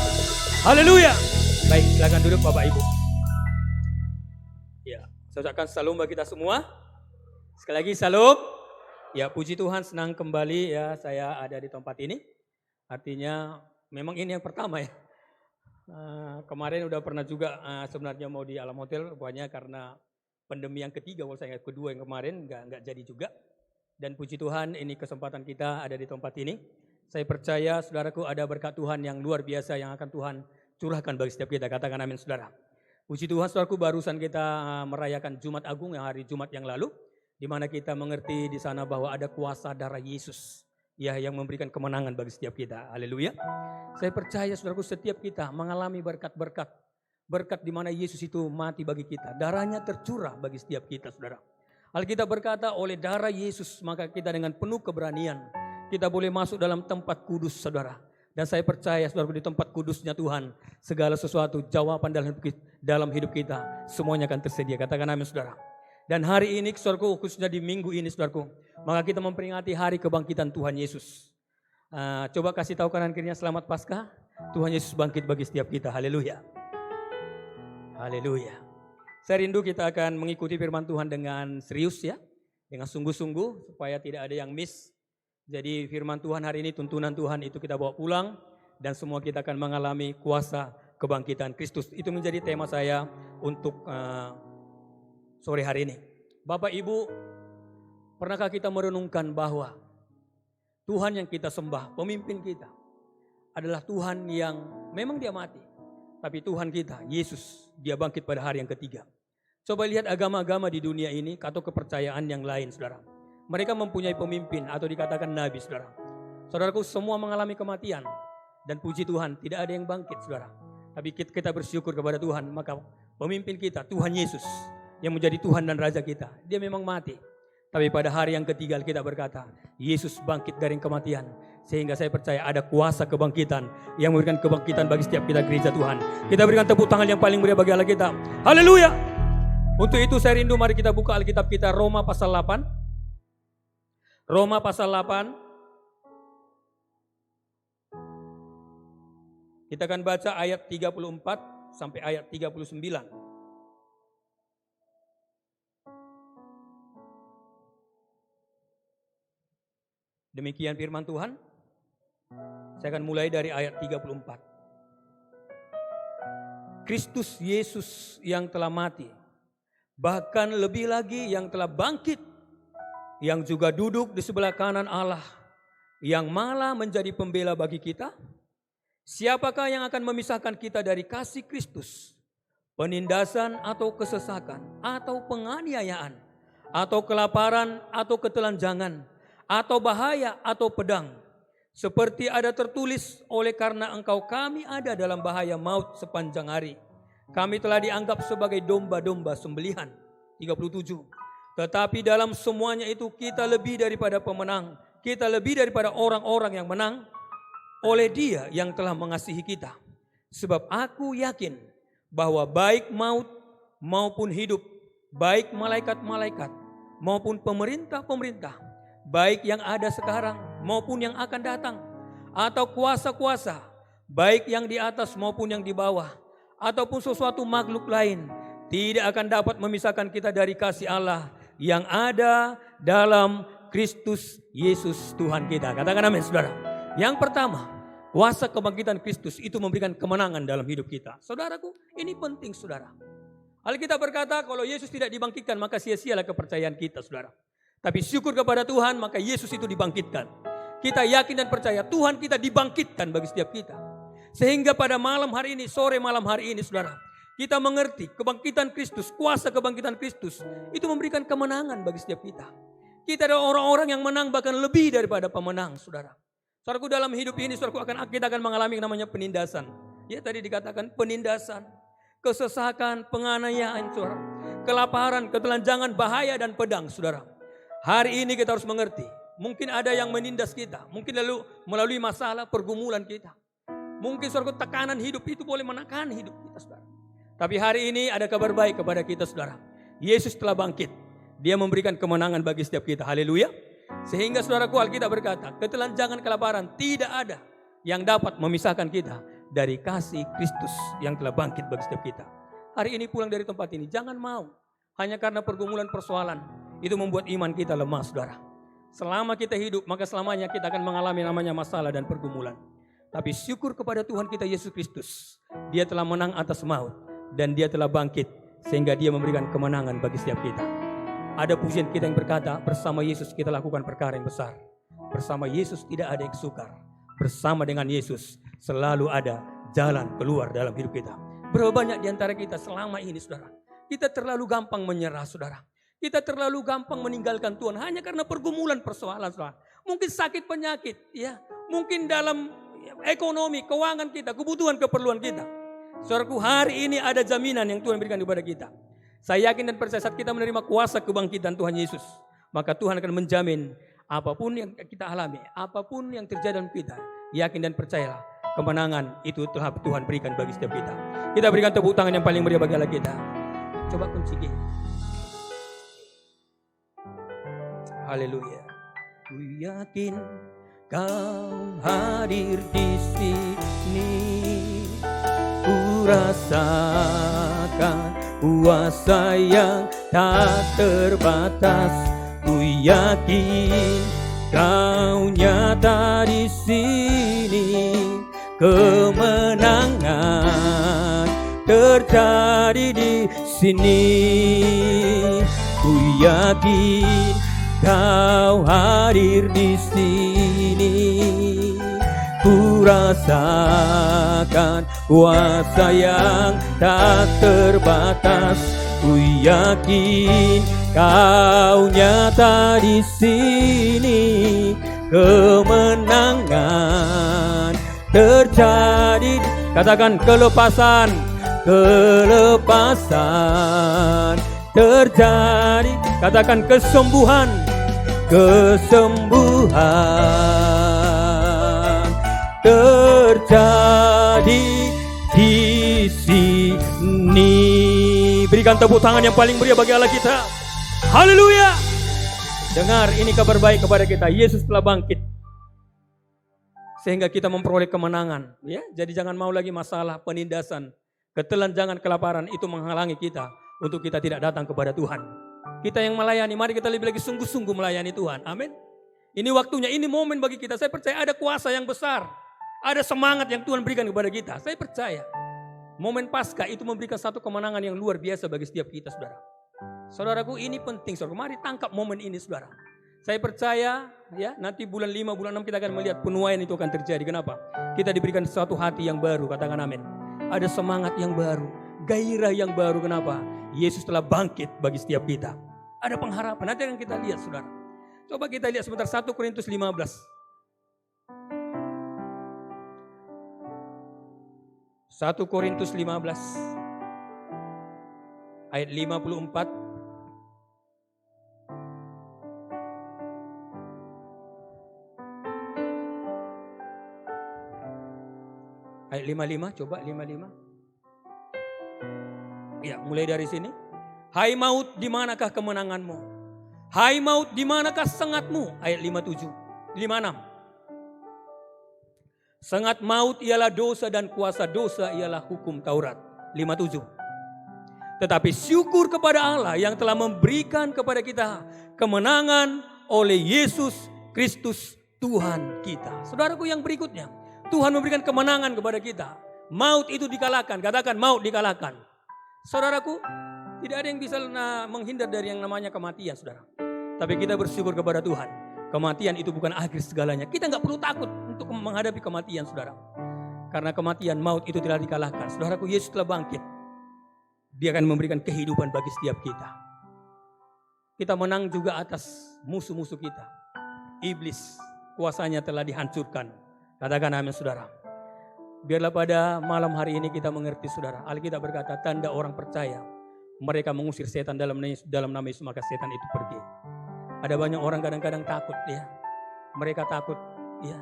Haleluya. Baik, silakan duduk Bapak Ibu. Ya, saya ucapkan salam bagi kita semua. Sekali lagi salam. Ya, puji Tuhan, senang kembali ya saya ada di tempat ini. Artinya memang ini yang pertama ya. Kemarin udah pernah juga sebenarnya mau di Alam Hotel, rupanya karena pandemi yang ketiga, kedua yang kemarin nggak jadi juga. Dan puji Tuhan, ini kesempatan kita ada di tempat ini. Saya percaya saudaraku ada berkat Tuhan yang luar biasa yang akan Tuhan curahkan bagi setiap kita. Katakan amin saudara. Puji Tuhan saudaraku, barusan kita merayakan Jumat Agung yang hari Jumat yang lalu, di mana kita mengerti di sana bahwa ada kuasa darah Yesus ya yang memberikan kemenangan bagi setiap kita. Haleluya. Saya percaya saudaraku setiap kita mengalami berkat-berkat. Berkat di mana Yesus itu mati bagi kita. Darahnya tercurah bagi setiap kita saudara. Alkitab berkata oleh darah Yesus maka kita dengan penuh keberanian kita boleh masuk dalam tempat kudus saudara. Dan saya percaya saudaraku di tempat kudusnya Tuhan segala sesuatu jawaban dalam hidup kita semuanya akan tersedia. Katakan amin saudara. Dan hari ini saudaraku khususnya di minggu ini saudaraku maka kita memperingati hari kebangkitan Tuhan Yesus. Coba kasih tahu kanan kirinya selamat Paskah. Tuhan Yesus bangkit bagi setiap kita. Haleluya. Haleluya. Saya rindu kita akan mengikuti firman Tuhan dengan serius ya. Dengan sungguh-sungguh supaya tidak ada yang miss. Jadi firman Tuhan hari ini, tuntunan Tuhan itu kita bawa pulang. Dan semua kita akan mengalami kuasa kebangkitan Kristus. Itu menjadi tema saya untuk sore hari ini. Bapak Ibu, pernahkah kita merenungkan bahwa Tuhan yang kita sembah, pemimpin kita adalah Tuhan yang memang dia mati. Tapi Tuhan kita, Yesus, dia bangkit pada hari yang ketiga. Coba lihat agama-agama di dunia ini atau kepercayaan yang lain saudara. Mereka mempunyai pemimpin atau dikatakan nabi saudara. Saudaraku semua mengalami kematian. Dan puji Tuhan tidak ada yang bangkit saudara. Tapi kita bersyukur kepada Tuhan. Maka pemimpin kita Tuhan Yesus yang menjadi Tuhan dan Raja kita. Dia memang mati. Tapi pada hari yang ketiga kita berkata, Yesus bangkit dari kematian. Sehingga saya percaya ada kuasa kebangkitan yang memberikan kebangkitan bagi setiap kita gereja Tuhan. Kita berikan tepuk tangan yang paling meriah bagi Allah kita. Haleluya. Untuk itu saya rindu mari kita buka Alkitab kita Roma pasal 8. Roma pasal 8. Kita akan baca ayat 34 sampai ayat 39. Demikian firman Tuhan. Saya akan mulai dari ayat 34. Kristus Yesus yang telah mati, bahkan lebih lagi yang telah bangkit, yang juga duduk di sebelah kanan Allah, yang malah menjadi pembela bagi kita. Siapakah yang akan memisahkan kita dari kasih Kristus? penindasan atau kesesakan, atau penganiayaan, atau kelaparan, atau ketelanjangan, atau bahaya, atau pedang. Seperti ada tertulis, oleh karena engkau kami ada dalam bahaya maut sepanjang hari. Kami telah dianggap sebagai domba-domba sembelihan. 37. Tetapi dalam semuanya itu kita lebih daripada pemenang. Kita lebih daripada orang-orang yang menang oleh Dia yang telah mengasihi kita. Sebab aku yakin bahwa baik maut maupun hidup, baik malaikat-malaikat maupun pemerintah-pemerintah, baik yang ada sekarang maupun yang akan datang, atau kuasa-kuasa, baik yang di atas maupun yang di bawah, ataupun sesuatu makhluk lain, tidak akan dapat memisahkan kita dari kasih Allah yang ada dalam Kristus Yesus Tuhan kita. Katakan amin, saudara. Yang pertama, kuasa kebangkitan Kristus itu memberikan kemenangan dalam hidup kita. Saudaraku, ini penting, saudara. Alkitab berkata kalau Yesus tidak dibangkitkan maka sia-sialah kepercayaan kita, saudara. Tapi syukur kepada Tuhan maka Yesus itu dibangkitkan. Kita yakin dan percaya Tuhan kita dibangkitkan bagi setiap kita. Sehingga pada malam hari ini, sore malam hari ini, saudara, kita mengerti kebangkitan Kristus, kuasa kebangkitan Kristus itu memberikan kemenangan bagi setiap kita. Kita adalah orang-orang yang menang, bahkan lebih daripada pemenang, saudara. Saudaraku, dalam hidup ini saudaraku kita akan mengalami yang namanya penindasan. Ya, tadi dikatakan penindasan, kesesakan, penganiayaan, saudara, kelaparan, ketelanjangan, bahaya dan pedang, saudara. Hari ini kita harus mengerti, mungkin ada yang menindas kita, mungkin lalu melalui masalah pergumulan kita. Mungkin saudaraku tekanan hidup itu boleh menekan hidup kita, saudara. Tapi hari ini ada kabar baik kepada kita, saudara. Yesus telah bangkit. Dia memberikan kemenangan bagi setiap kita. Haleluya. Sehingga saudaraku, Alkitab berkata, ketelanjangan, kelaparan tidak ada yang dapat memisahkan kita dari kasih Kristus yang telah bangkit bagi setiap kita. Hari ini pulang dari tempat ini, jangan mau hanya karena pergumulan persoalan itu membuat iman kita lemah, saudara. Selama kita hidup, maka selamanya kita akan mengalami namanya masalah dan pergumulan. Tapi syukur kepada Tuhan kita Yesus Kristus. Dia telah menang atas maut dan Dia telah bangkit sehingga Dia memberikan kemenangan bagi setiap kita. Ada pujian kita yang berkata, bersama Yesus kita lakukan perkara yang besar. Bersama Yesus tidak ada yang sukar. Bersama dengan Yesus selalu ada jalan keluar dalam hidup kita. Berapa banyak di antara kita selama ini, saudara, kita terlalu gampang menyerah, saudara. Kita terlalu gampang meninggalkan Tuhan hanya karena pergumulan persoalan, saudara. Mungkin sakit penyakit, ya. Mungkin dalam ekonomi, keuangan kita, kebutuhan, keperluan kita. Saudaraku, hari ini ada jaminan yang Tuhan berikan kepada kita. Saya yakin dan percaya saat kita menerima kuasa kebangkitan Tuhan Yesus, maka Tuhan akan menjamin apapun yang kita alami, apapun yang terjadi dalam kita, yakin dan percayalah kemenangan itu telah Tuhan berikan bagi setiap kita. Kita berikan tepuk tangan yang paling meriah bagi Allah kita. Coba kunci G. Haleluya. Ku yakin Kau hadir di sini, ku rasakan kuasa yang tak terbatas. Ku yakin Kau nyata di sini, kemenangan terjadi di sini. Ku yakin Kau hadir di sini, ku rasakan kuasa yang tak terbatas. Ku yakin Kau nyata di sini, kemenangan terjadi. Katakan kelepasan, kelepasan terjadi. Katakan kesembuhan, kesembuhan terjadi di sini. Berikan tepuk tangan yang paling meriah bagi Allah kita. Haleluya. Dengar, ini kabar baik kepada kita. Yesus telah bangkit sehingga kita memperoleh kemenangan, ya. Jadi jangan mau lagi masalah, penindasan, ketelanjangan, kelaparan itu menghalangi kita untuk kita tidak datang kepada Tuhan. Kita yang melayani, mari kita lebih lagi sungguh-sungguh melayani Tuhan. Amin. Ini waktunya, ini momen bagi kita. Saya percaya ada kuasa yang besar, ada semangat yang Tuhan berikan kepada kita. Saya percaya momen Paskah itu memberikan satu kemenangan yang luar biasa bagi setiap kita, saudara. Saudaraku, ini penting, saudara. Mari tangkap momen ini, saudara. Saya percaya, ya, nanti bulan 5, bulan 6 kita akan melihat penuaian itu akan terjadi. Kenapa? Kita diberikan suatu hati yang baru, katakan amin. Ada semangat yang baru. gairah yang baru. Kenapa? Yesus telah bangkit bagi setiap kita. Ada pengharapan, nanti akan kita lihat saudara. Coba kita lihat sebentar 1 Korintus 15. 1 Korintus 15 ayat 54. Ayat 55, coba 55. Ya, mulai dari sini. Hai maut, di manakah kemenanganmu? Hai maut, di manakah sengatmu? Ayat 57, 56. Sengat maut ialah dosa dan kuasa dosa ialah hukum Taurat. 57. Tetapi syukur kepada Allah yang telah memberikan kepada kita kemenangan oleh Yesus Kristus Tuhan kita. Saudaraku, yang berikutnya, Tuhan memberikan kemenangan kepada kita. Maut itu dikalahkan, katakan maut dikalahkan. Saudaraku, tidak ada yang bisa menghindar dari yang namanya kematian, saudara. Tapi kita bersyukur kepada Tuhan. Kematian itu bukan akhir segalanya. Kita nggak perlu takut untuk menghadapi kematian, saudara. Karena kematian, maut itu telah dikalahkan. Saudaraku, Yesus telah bangkit. Dia akan memberikan kehidupan bagi setiap kita. Kita menang juga atas musuh-musuh kita. Iblis, kuasanya telah dihancurkan. Katakan amin, saudara. Biarlah pada malam hari ini kita mengerti, saudara. Alkitab berkata, tanda orang percaya. Mereka mengusir setan dalam nama Yesus, maka setan itu pergi. Ada banyak orang kadang-kadang takut ya. Mereka takut ya.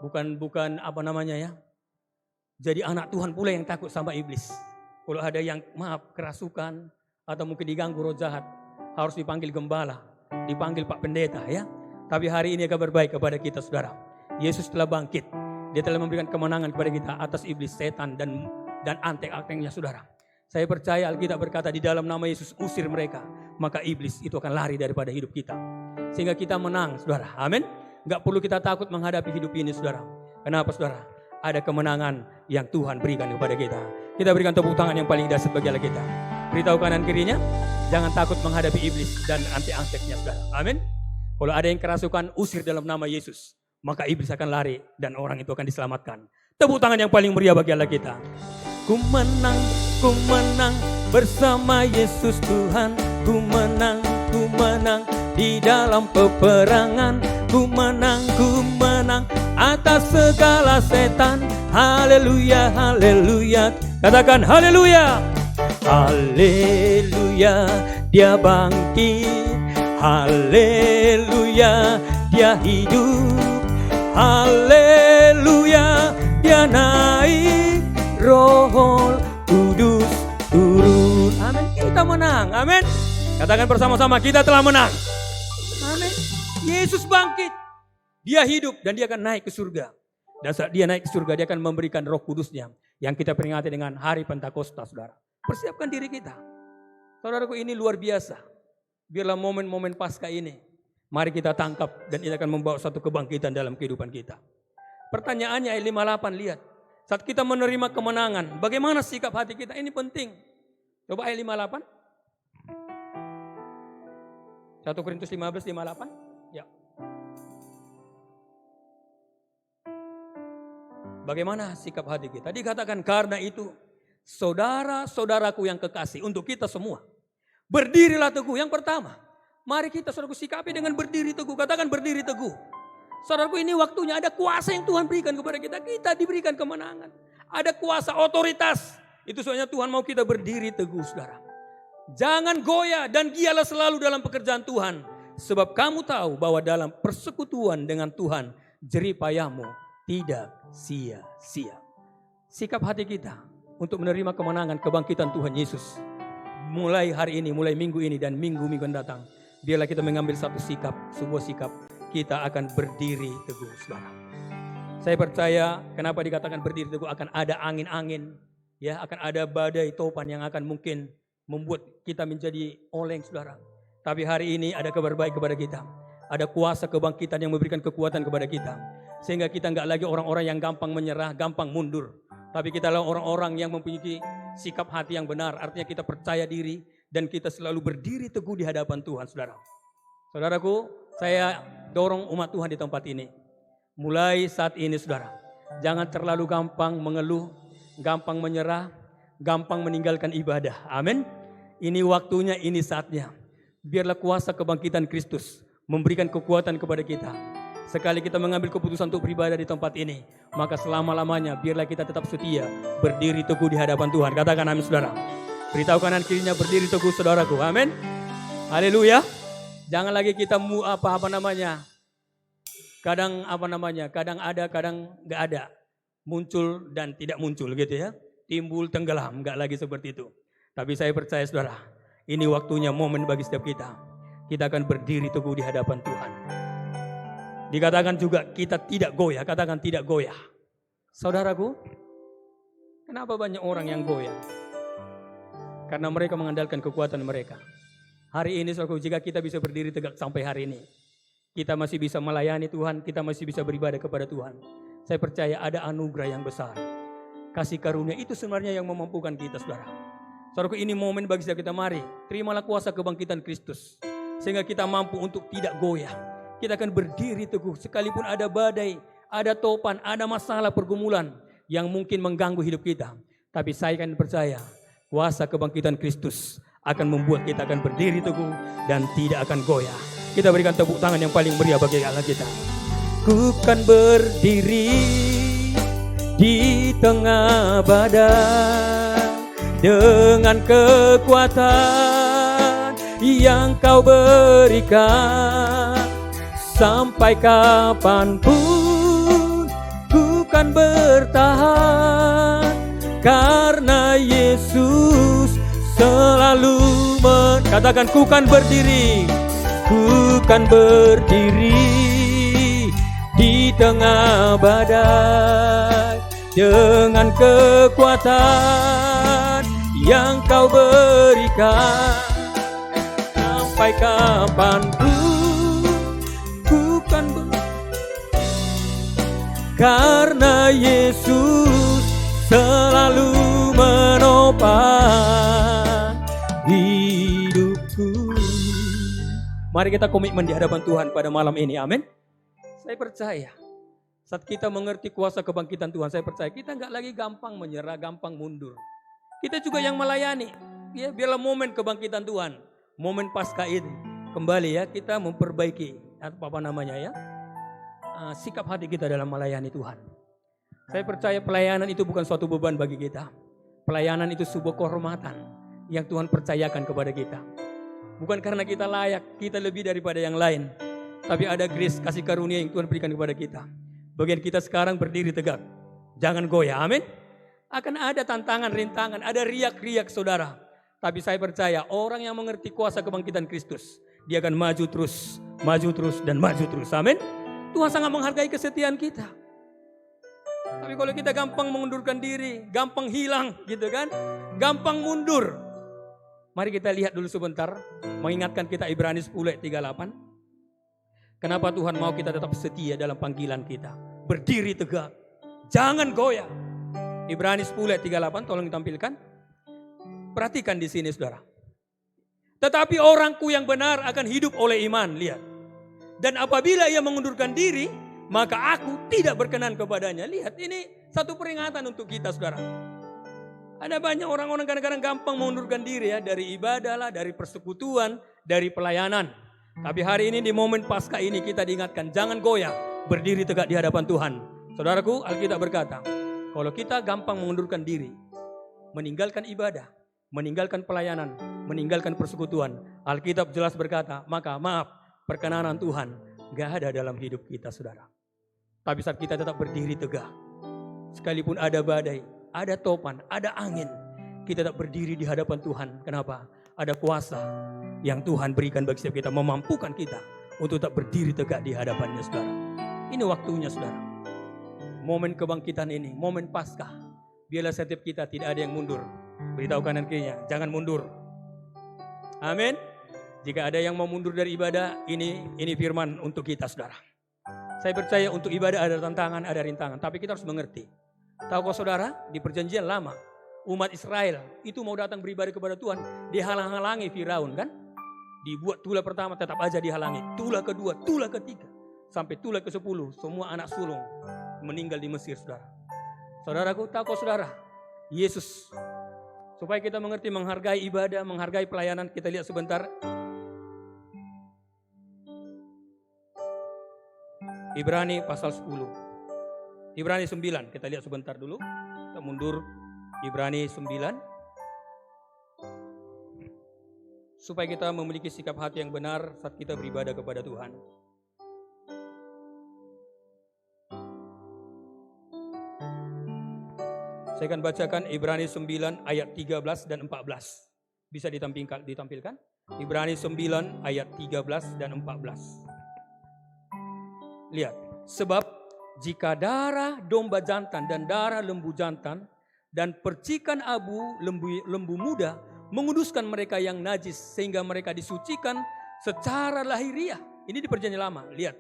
Bukan apa namanya ya. Jadi anak Tuhan pula yang takut sama iblis. Kalau ada yang kerasukan atau mungkin diganggu roh jahat, harus dipanggil gembala, dipanggil Pak Pendeta ya. Tapi hari ini kabar baik kepada kita, saudara. Yesus telah bangkit. Dia telah memberikan kemenangan kepada kita atas iblis, setan dan antek-anteknya, saudara. Saya percaya Alkitab berkata di dalam nama Yesus usir mereka, maka iblis itu akan lari daripada hidup kita. Sehingga kita menang, saudara. Amin. Gak perlu kita takut menghadapi hidup ini, saudara. Kenapa, saudara? Ada kemenangan yang Tuhan berikan kepada kita. Kita berikan tepuk tangan yang paling dahsyat bagi Allah kita. Beritahu kanan kirinya, jangan takut menghadapi iblis dan antek-anteknya, saudara. Amin. Kalau ada yang kerasukan, usir dalam nama Yesus, maka iblis akan lari dan orang itu akan diselamatkan. Tepuk tangan yang paling meriah bagi Allah kita. Ku menang bersama Yesus Tuhan. Ku menang di dalam peperangan. Ku menang atas segala setan. Haleluya, haleluya. Katakan haleluya. Haleluya, dia bangkit. Haleluya, dia hidup. Haleluya, dia naik. Roh Kudus turun. Amin. Kita menang. Amin. Katakan bersama-sama, kita telah menang. Amin. Yesus bangkit. Dia hidup dan dia akan naik ke surga. Dan saat dia naik ke surga, dia akan memberikan Roh Kudusnya yang kita peringati dengan hari Pentakosta, saudara. Persiapkan diri kita. Saudaraku, ini luar biasa. Biarlah momen-momen Paskah ini, mari kita tangkap dan ini akan membawa satu kebangkitan dalam kehidupan kita. Pertanyaannya ayat 58, lihat. Saat kita menerima kemenangan, bagaimana sikap hati kita? Ini penting. Coba ayat 58. 1 Korintus 15, 58. Ya. Bagaimana sikap hati kita? Dikatakan karena itu, saudara-saudaraku yang kekasih, untuk kita semua. Berdirilah teguh. Yang pertama, mari kita saudaraku sikapi dengan berdiri teguh. Katakan berdiri teguh. Saudaraku, ini waktunya ada kuasa yang Tuhan berikan kepada kita. Kita diberikan kemenangan. Ada kuasa, otoritas. Itu soalnya Tuhan mau kita berdiri teguh, saudara. Jangan goyah dan gialah selalu dalam pekerjaan Tuhan. Sebab kamu tahu bahwa dalam persekutuan dengan Tuhan, jerih payahmu tidak sia-sia. Sikap hati kita untuk menerima kemenangan kebangkitan Tuhan Yesus. Mulai hari ini, mulai minggu ini dan minggu-minggu mendatang. Biarlah kita mengambil satu sikap, sebuah sikap. Kita akan berdiri teguh, saudara. Saya percaya kenapa dikatakan berdiri teguh, akan ada angin-angin, ya, akan ada badai topan yang akan mungkin membuat kita menjadi oleng, saudara. Tapi hari ini ada kabar baik kepada kita. Ada kuasa kebangkitan yang memberikan kekuatan kepada kita. Sehingga kita enggak lagi orang-orang yang gampang menyerah, gampang mundur. Tapi kita adalah orang-orang yang mempunyai sikap hati yang benar. Artinya kita percaya diri dan kita selalu berdiri teguh di hadapan Tuhan, saudara. Saudaraku, saya dorong umat Tuhan di tempat ini. Mulai saat ini, saudara, jangan terlalu gampang mengeluh, gampang menyerah. gampang meninggalkan ibadah. Amin. Ini waktunya, ini saatnya. Biarlah kuasa kebangkitan Kristus memberikan kekuatan kepada kita. Sekali kita mengambil keputusan untuk beribadah di tempat ini, maka selama-lamanya biarlah kita tetap setia, berdiri teguh di hadapan Tuhan. Katakan amin saudara. Beritahu kanan kirinya, berdiri teguh saudaraku. Amin. Haleluya. Jangan lagi kita kadang ada, kadang nggak ada. Muncul dan tidak muncul gitu ya. Timbul, tenggelam, nggak lagi seperti itu. Tapi saya percaya saudara, ini waktunya, momen bagi setiap kita. Kita akan berdiri teguh di hadapan Tuhan. Dikatakan juga kita tidak goyah, katakan tidak goyah. Saudaraku, kenapa banyak orang yang goyah? Karena mereka mengandalkan kekuatan mereka. Hari ini saudaraku, jika kita bisa berdiri tegak sampai hari ini, kita masih bisa melayani Tuhan, kita masih bisa beribadah kepada Tuhan. Saya percaya ada anugerah yang besar. Kasih karunia itu sebenarnya yang memampukan kita saudara. Saudaraku, ini momen bagi kita, mari terimalah kuasa kebangkitan Kristus. Sehingga kita mampu untuk tidak goyah. Kita akan berdiri teguh sekalipun ada badai, ada topan, ada masalah pergumulan yang mungkin mengganggu hidup kita. Tapi saya akan percaya kuasa kebangkitan Kristus akan membuat kita akan berdiri teguh dan tidak akan goyah. Kita berikan tepuk tangan yang paling meriah bagi Allah kita. Ku kan berdiri di tengah badai dengan kekuatan yang Kau berikan. Sampai kapanpun ku kan bertahan, karena Yesus selalu katakan ku kan berdiri di tengah badai dengan kekuatan yang Kau berikan. Sampai kapanpun karena Yesus selalu menopang hidupku. Mari kita komitmen di hadapan Tuhan pada malam ini, amin. Saya percaya saat kita mengerti kuasa kebangkitan Tuhan, saya percaya kita nggak lagi gampang menyerah, gampang mundur. Kita juga yang melayani, ya biarlah momen kebangkitan Tuhan, momen Paskah ini kembali ya kita memperbaiki sikap hati kita dalam melayani Tuhan. Saya percaya pelayanan itu bukan suatu beban bagi kita. Pelayanan itu sebuah kehormatan yang Tuhan percayakan kepada kita. Bukan karena kita layak, kita lebih daripada yang lain. Tapi ada grace, kasih karunia yang Tuhan berikan kepada kita. Bagian kita sekarang berdiri tegak. Jangan goyah, amin. Akan ada tantangan, rintangan, ada riak-riak saudara. Tapi saya percaya orang yang mengerti kuasa kebangkitan Kristus, dia akan maju terus, dan maju terus, amin. Tuhan sangat menghargai kesetiaan kita. Tapi kalau kita gampang mengundurkan diri, gampang hilang gitu kan, gampang mundur. Mari kita lihat dulu sebentar, mengingatkan kita Ibrani 10 ayat 38. Kenapa Tuhan mau kita tetap setia dalam panggilan kita? Berdiri tegak, jangan goyah. Ibrani 10 ayat 38, tolong ditampilkan. Perhatikan di sini saudara. Tetapi orangku yang benar akan hidup oleh iman, lihat. Dan apabila ia mengundurkan diri, maka aku tidak berkenan kepadanya. Lihat, ini satu peringatan untuk kita saudara. Ada banyak orang-orang kadang-kadang gampang mengundurkan diri ya, dari ibadah lah, dari persekutuan, dari pelayanan. Tapi hari ini di momen Paskah ini kita diingatkan, jangan goyah, berdiri tegak di hadapan Tuhan. Saudaraku, Alkitab berkata, kalau kita gampang mengundurkan diri, meninggalkan ibadah, meninggalkan pelayanan, meninggalkan persekutuan, Alkitab jelas berkata, maka maaf, perkenanan Tuhan gak ada dalam hidup kita saudara. Tapi saat kita tetap berdiri tegak, sekalipun ada badai, ada topan, ada angin, kita tetap berdiri di hadapan Tuhan. Kenapa? Ada kuasa yang Tuhan berikan bagi setiap kita, memampukan kita untuk tetap berdiri tegak di hadapannya saudara. Ini waktunya saudara. Momen kebangkitan ini, momen Paskah. Biarlah setiap kita tidak ada yang mundur. Beritahu kanan kirinya, jangan mundur. Amin. Jika ada yang mau mundur dari ibadah, ini firman untuk kita saudara. Saya percaya untuk ibadah ada tantangan, ada rintangan. Tapi kita harus mengerti. Tahu kau saudara, di perjanjian lama, umat Israel itu mau datang beribadah kepada Tuhan, dihalang-halangi Firaun kan. Dibuat tulah pertama tetap aja dihalangi. Tulah kedua, tulah ketiga. Sampai tulah ke-10, semua anak sulung meninggal di Mesir saudara. Saudaraku, tahu kau saudara, Yesus Supaya kita mengerti menghargai ibadah, menghargai pelayanan, kita lihat sebentar. Ibrani pasal 10. Ibrani 9, kita lihat sebentar dulu. Kita mundur Ibrani 9. Supaya kita memiliki sikap hati yang benar saat kita beribadah kepada Tuhan. Saya akan bacakan Ibrani 9 ayat 13 dan 14. Bisa ditampilkan? Ibrani 9 ayat 13 dan 14. Lihat, sebab jika darah domba jantan dan darah lembu jantan dan percikan abu lembu muda menguduskan mereka yang najis sehingga mereka disucikan secara lahiriah. Ini di Perjanjian Lama, lihat.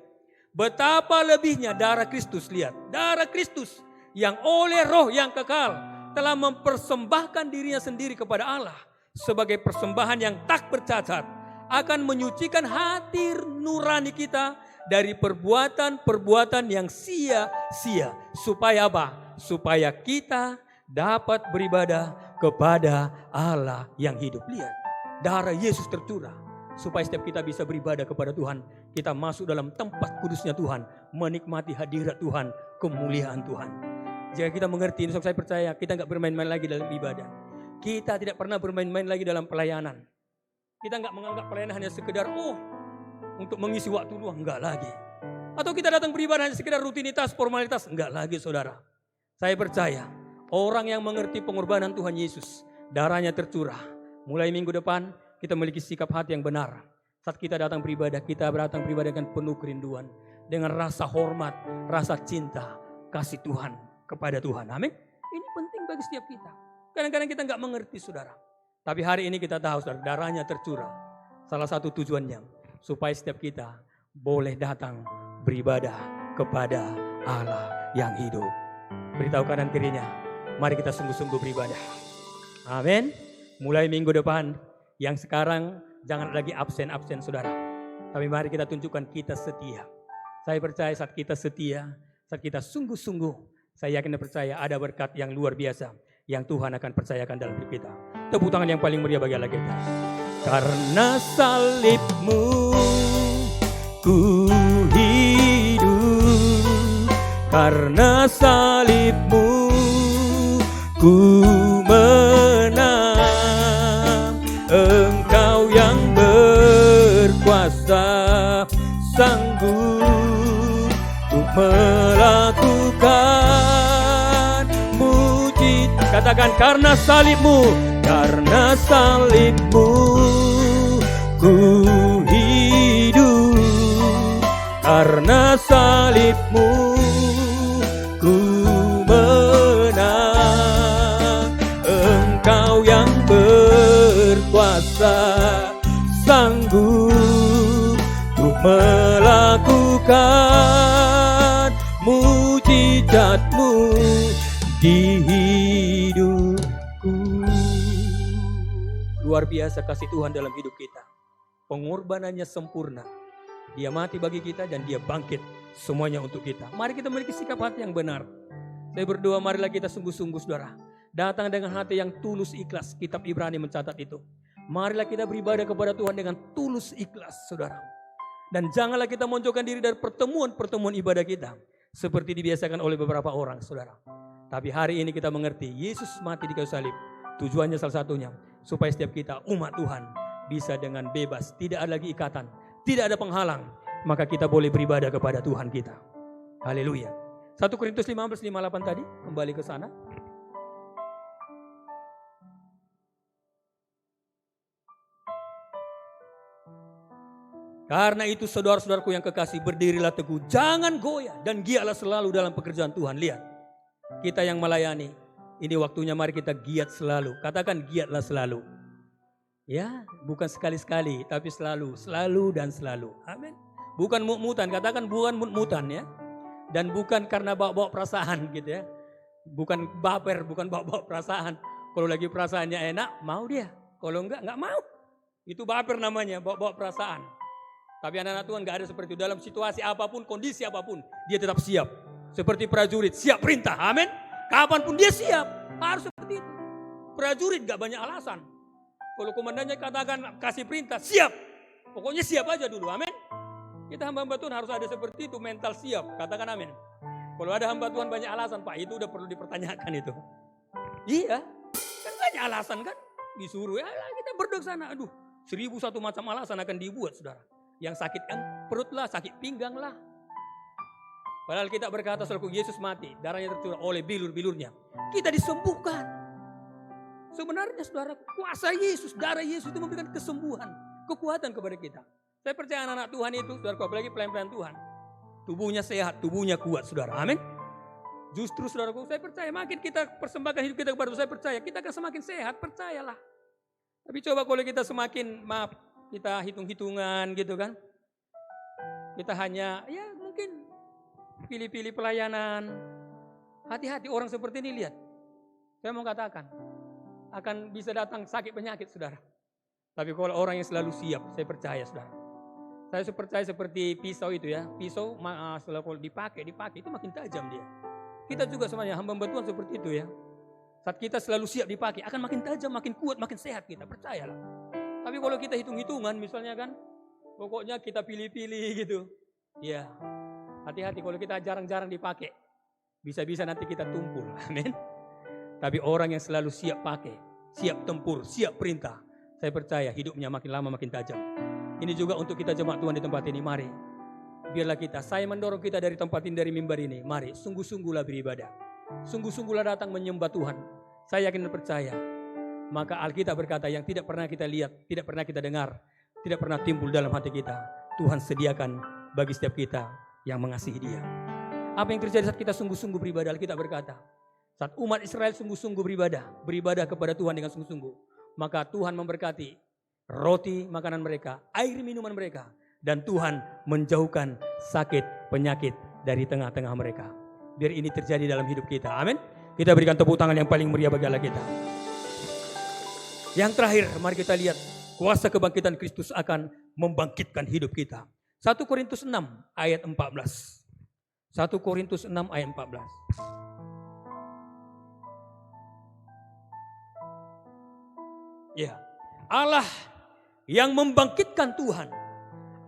Betapa lebihnya darah Kristus, lihat. Darah Kristus yang oleh roh yang kekal telah mempersembahkan dirinya sendiri kepada Allah sebagai persembahan yang tak bercacat, akan menyucikan hati nurani kita dari perbuatan-perbuatan yang sia-sia. Supaya apa? Supaya kita dapat beribadah kepada Allah yang hidup. Lihat, darah Yesus tercurah supaya setiap kita bisa beribadah kepada Tuhan. Kita masuk dalam tempat kudusnya Tuhan, menikmati hadirat Tuhan, kemuliaan Tuhan. Jika kita mengerti ini, saya percaya kita nggak bermain-main lagi dalam ibadah. Kita tidak pernah bermain-main lagi dalam pelayanan. Kita nggak menganggap pelayanan hanya sekedar untuk mengisi waktu luang, enggak lagi. Atau kita datang beribadah hanya sekedar rutinitas, formalitas, enggak lagi saudara. Saya percaya orang yang mengerti pengorbanan Tuhan Yesus, darahnya tercurah. Mulai minggu depan kita memiliki sikap hati yang benar. Saat kita datang beribadah, kita datang beribadah dengan penuh kerinduan, dengan rasa hormat, rasa cinta, kasih Tuhan kepada Tuhan. Amin. Ini penting bagi setiap kita. Kadang-kadang kita nggak mengerti saudara. Tapi hari ini kita tahu saudara, darahnya tercurah. Salah satu tujuannya supaya setiap kita boleh datang beribadah kepada Allah yang hidup. Beritahu kanan kirinya, mari kita sungguh-sungguh beribadah. Amin. Mulai minggu depan, yang sekarang jangan lagi absen-absen saudara. Tapi mari kita tunjukkan kita setia. Saya percaya saat kita setia, saat kita sungguh-sungguh, saya yakin dan percaya ada berkat yang luar biasa yang Tuhan akan percayakan dalam hidup kita. Tepuk tangan yang paling meriah bagi Allah kita. Karena salibmu ku hidup, karena salibmu ku menang. Engkau yang berkuasa sanggup untuk melakukan mujizat. Katakan karena salibmu, karena salibmu ku hidup, karena salibmu ku menang. Engkau yang berkuasa sanggup untuk melakukan mujizatmu di hidupku. Luar biasa kasih Tuhan dalam hidup kita. Pengorbanannya sempurna. Dia mati bagi kita dan dia bangkit semuanya untuk kita. Mari kita memiliki sikap hati yang benar. Saya berdoa marilah kita sungguh-sungguh saudara. Datang dengan hati yang tulus ikhlas. Kitab Ibrani mencatat itu. Marilah kita beribadah kepada Tuhan dengan tulus ikhlas saudara. Dan janganlah kita monjokkan diri dari pertemuan-pertemuan ibadah kita. Seperti dibiasakan oleh beberapa orang saudara. Tapi hari ini kita mengerti Yesus mati di kayu salib. Tujuannya salah satunya supaya setiap kita umat Tuhan bisa dengan bebas. Tidak ada lagi ikatan. Tidak ada penghalang. Maka kita boleh beribadah kepada Tuhan kita. Haleluya. 1 Korintus 15:58 tadi. Kembali ke sana. Karena itu saudara-saudaraku yang kekasih, berdirilah teguh, jangan goyah dan giatlah selalu dalam pekerjaan Tuhan. Lihat, kita yang melayani, ini waktunya mari kita giat selalu. Katakan giatlah selalu. Ya, bukan sekali-sekali, tapi selalu, selalu dan selalu. Amin. Bukan mut-mutan, katakan bukan mut-mutan ya. Dan bukan karena bawa-bawa perasaan gitu ya. Bukan baper, bukan bawa-bawa perasaan. Kalau lagi perasaannya enak, mau dia. Kalau enggak mau. Itu baper namanya, bawa-bawa perasaan. Tapi anak-anak Tuhan gak ada seperti itu. Dalam situasi apapun, kondisi apapun, dia tetap siap. Seperti prajurit, siap perintah. Amin. Kapanpun dia siap. Harus seperti itu. prajurit gak banyak alasan. Kalau komandannya katakan kasih perintah, siap. Pokoknya siap aja dulu, amin. Kita hamba-hamba Tuhan harus ada seperti itu, mental siap, katakan amin. Kalau ada hamba Tuhan banyak alasan, Pak, itu udah perlu dipertanyakan itu. Iya, kan banyak alasan kan. Disuruh, ya kita berdoa sana, aduh 1001 macam alasan akan dibuat, saudara. Yang sakit kan perut lah, sakit pinggang lah. Padahal kita berkata selaku Yesus mati, darahnya tercurah oleh bilur-bilurnya. Kita disembuhkan. Sebenarnya saudara, kuasa Yesus, darah Yesus itu memberikan kesembuhan, kekuatan kepada kita. Saya percaya anak-anak Tuhan itu, saudara, apalagi pelayan-pelayan Tuhan. Tubuhnya sehat, tubuhnya kuat, saudara. Amin. Justru saudaraku, saya percaya makin kita persembahkan hidup kita kepada Tuhan, saya percaya kita akan semakin sehat, percayalah. Tapi coba kalau kita semakin, maaf, kita hitung-hitungan gitu kan. Kita hanya, ya mungkin pilih-pilih pelayanan. Hati-hati orang seperti ini, lihat. Saya mau katakan, akan bisa datang sakit penyakit, saudara. Tapi kalau orang yang selalu siap, saya percaya, saudara. Saya percaya seperti pisau itu ya. Pisau setelah kalau dipakai itu makin tajam dia. Kita juga semuanya hamba Tuhan seperti itu ya. Saat kita selalu siap dipakai, akan makin tajam, makin kuat, makin sehat kita, percayalah. Tapi kalau kita hitung-hitungan misalnya kan, pokoknya kita pilih-pilih gitu. Ya, hati-hati kalau kita jarang-jarang dipakai. Bisa-bisa nanti kita tumpul, amin. Tapi orang yang selalu siap pakai, siap tempur, siap perintah, saya percaya hidupnya makin lama makin tajam. Ini juga untuk kita jemaat Tuhan di tempat ini, mari. Biarlah kita, saya mendorong kita dari tempat ini, dari mimbar ini. Mari, sungguh-sungguhlah beribadah. Sungguh-sungguhlah datang menyembah Tuhan. Saya yakin dan percaya. Maka Alkitab berkata yang tidak pernah kita lihat, tidak pernah kita dengar, tidak pernah timbul dalam hati kita. Tuhan sediakan bagi setiap kita yang mengasihi Dia. Apa yang terjadi saat kita sungguh-sungguh beribadah? Alkitab berkata, saat umat Israel sungguh-sungguh beribadah kepada Tuhan dengan sungguh-sungguh, maka Tuhan memberkati roti makanan mereka, air minuman mereka. Dan Tuhan menjauhkan sakit penyakit dari tengah-tengah mereka. Biar ini terjadi dalam hidup kita. Amin. Kita berikan tepuk tangan yang paling meriah bagi Allah kita. Yang terakhir, mari kita lihat kuasa kebangkitan Kristus akan membangkitkan hidup kita. 1 Korintus 6 ayat 14. 1 Korintus 6 ayat 14. Ya. Allah yang membangkitkan Tuhan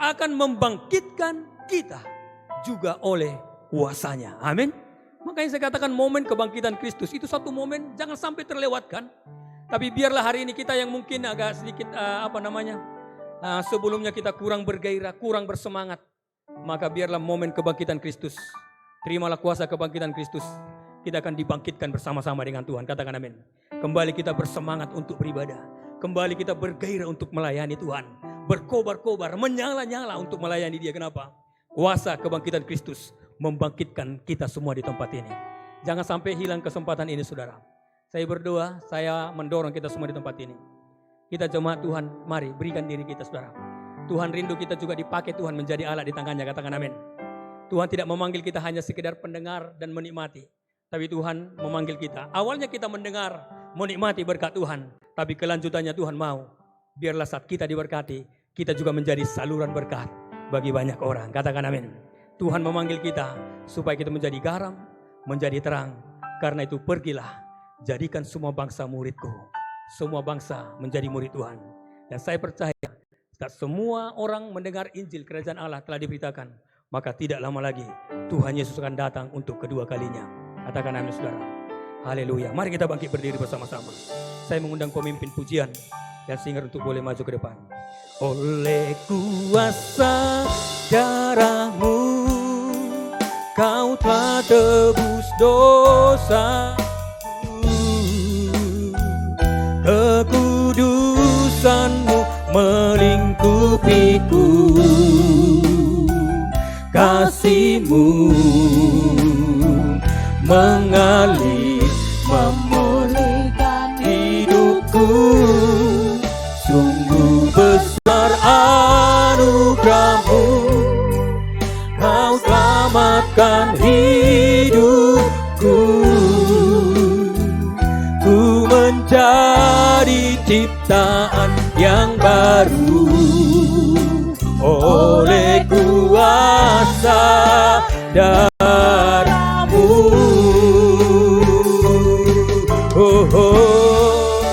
akan membangkitkan kita juga oleh kuasanya. Amin. Makanya saya katakan momen kebangkitan Kristus itu satu momen jangan sampai terlewatkan. Tapi biarlah hari ini kita yang mungkin agak sedikit sebelumnya kita kurang bergairah, kurang bersemangat. Maka biarlah momen kebangkitan Kristus. Terimalah kuasa kebangkitan Kristus. Kita akan dibangkitkan bersama-sama dengan Tuhan. Katakan amin. Kembali kita bersemangat untuk beribadah. Kembali kita bergairah untuk melayani Tuhan. Berkobar-kobar, menyala-nyala untuk melayani Dia. Kenapa? Kuasa kebangkitan Kristus membangkitkan kita semua di tempat ini. Jangan sampai hilang kesempatan ini, saudara. Saya berdoa, saya mendorong kita semua di tempat ini. Kita jemaat Tuhan, mari berikan diri kita, saudara. Tuhan rindu kita juga dipakai Tuhan menjadi alat di tangannya. Katakan amin. Tuhan tidak memanggil kita hanya sekedar pendengar dan menikmati. Tapi Tuhan memanggil kita. Awalnya kita mendengar, menikmati berkat Tuhan. Tapi kelanjutannya Tuhan mau. Biarlah saat kita diberkati, kita juga menjadi saluran berkat bagi banyak orang. Katakan amin. Tuhan memanggil kita supaya kita menjadi garam, menjadi terang. Karena itu pergilah, jadikan semua bangsa muridku. Semua bangsa menjadi murid Tuhan. Dan saya percaya, saat semua orang mendengar Injil Kerajaan Allah telah diberitakan, maka tidak lama lagi Tuhan Yesus akan datang untuk kedua kalinya. Katakan amin, saudara. Haleluya. Mari kita bangkit berdiri bersama-sama. Saya mengundang pemimpin pujian yang singer untuk boleh maju ke depan. Oleh kuasa darah-Mu, Kau telah tebus dosaku. Kekudusan-Mu melingkupiku. Kasih-Mu mengalir memulihkan hidupku. Sungguh besar anugerah-Mu, Kau selamatkan hidupku. Ku menjadi ciptaan yang baru oleh kuasa darah-Mu. Oh, oh.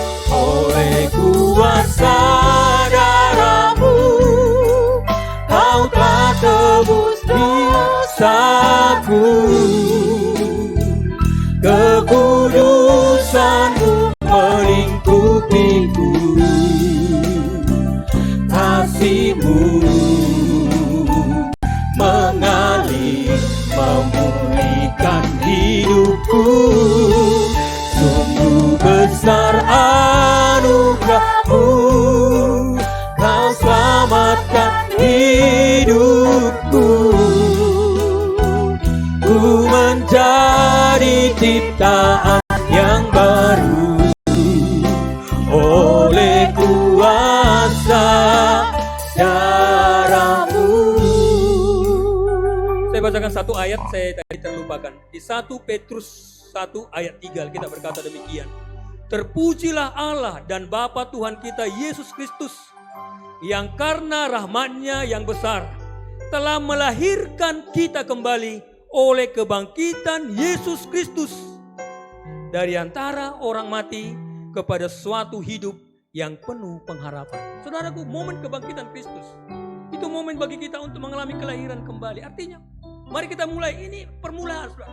kuasaku, kekudusanmu melingkupiku, kasihmu mengalir memulihkan hidupku. Sungguh besar anugerahmu, kau selamatkan hidupku. Ku menjadi ciptaan yang baru oleh kuasa darah-Mu. Saya bacakan satu ayat, saya tadi terlupakan. Di 1 Petrus 1 ayat 3 kita berkata demikian. Terpujilah Allah dan Bapa Tuhan kita Yesus Kristus, yang karena rahmat-Nya yang besar telah melahirkan kita kembali oleh kebangkitan Yesus Kristus dari antara orang mati kepada suatu hidup yang penuh pengharapan. Saudaraku, momen kebangkitan Kristus itu momen bagi kita untuk mengalami kelahiran kembali. Artinya, mari kita mulai, ini permulaan, saudara.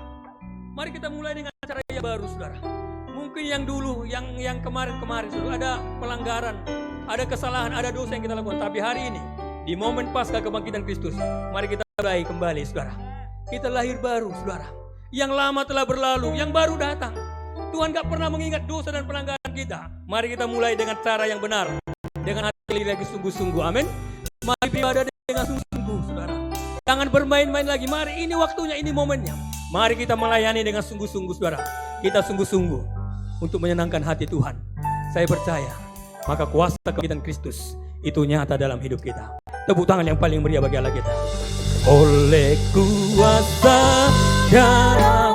Mari kita mulai dengan cara yang baru, saudara. Mungkin yang dulu, yang kemarin-kemarin, saudara, ada pelanggaran, ada kesalahan, ada dosa yang kita lakukan. Tapi hari ini, di momen pasca kebangkitan Kristus, mari kita mulai kembali, saudara. Kita lahir baru, saudara. Yang lama telah berlalu, yang baru datang. Tuhan gak pernah mengingat dosa dan pelanggaran kita. Mari kita mulai dengan cara yang benar, dengan hati lagi sungguh-sungguh. Amin. Mari beribadah dengan sungguh-sungguh, saudara. Jangan bermain-main lagi. Mari, ini waktunya, ini momennya. Mari kita melayani dengan sungguh-sungguh, saudara. Kita sungguh-sungguh untuk menyenangkan hati Tuhan. Saya percaya, maka kuasa kebangkitan Kristus itu nyata dalam hidup kita. Tepuk tangan yang paling meriah bagi Allah kita. Oleh kuasa darah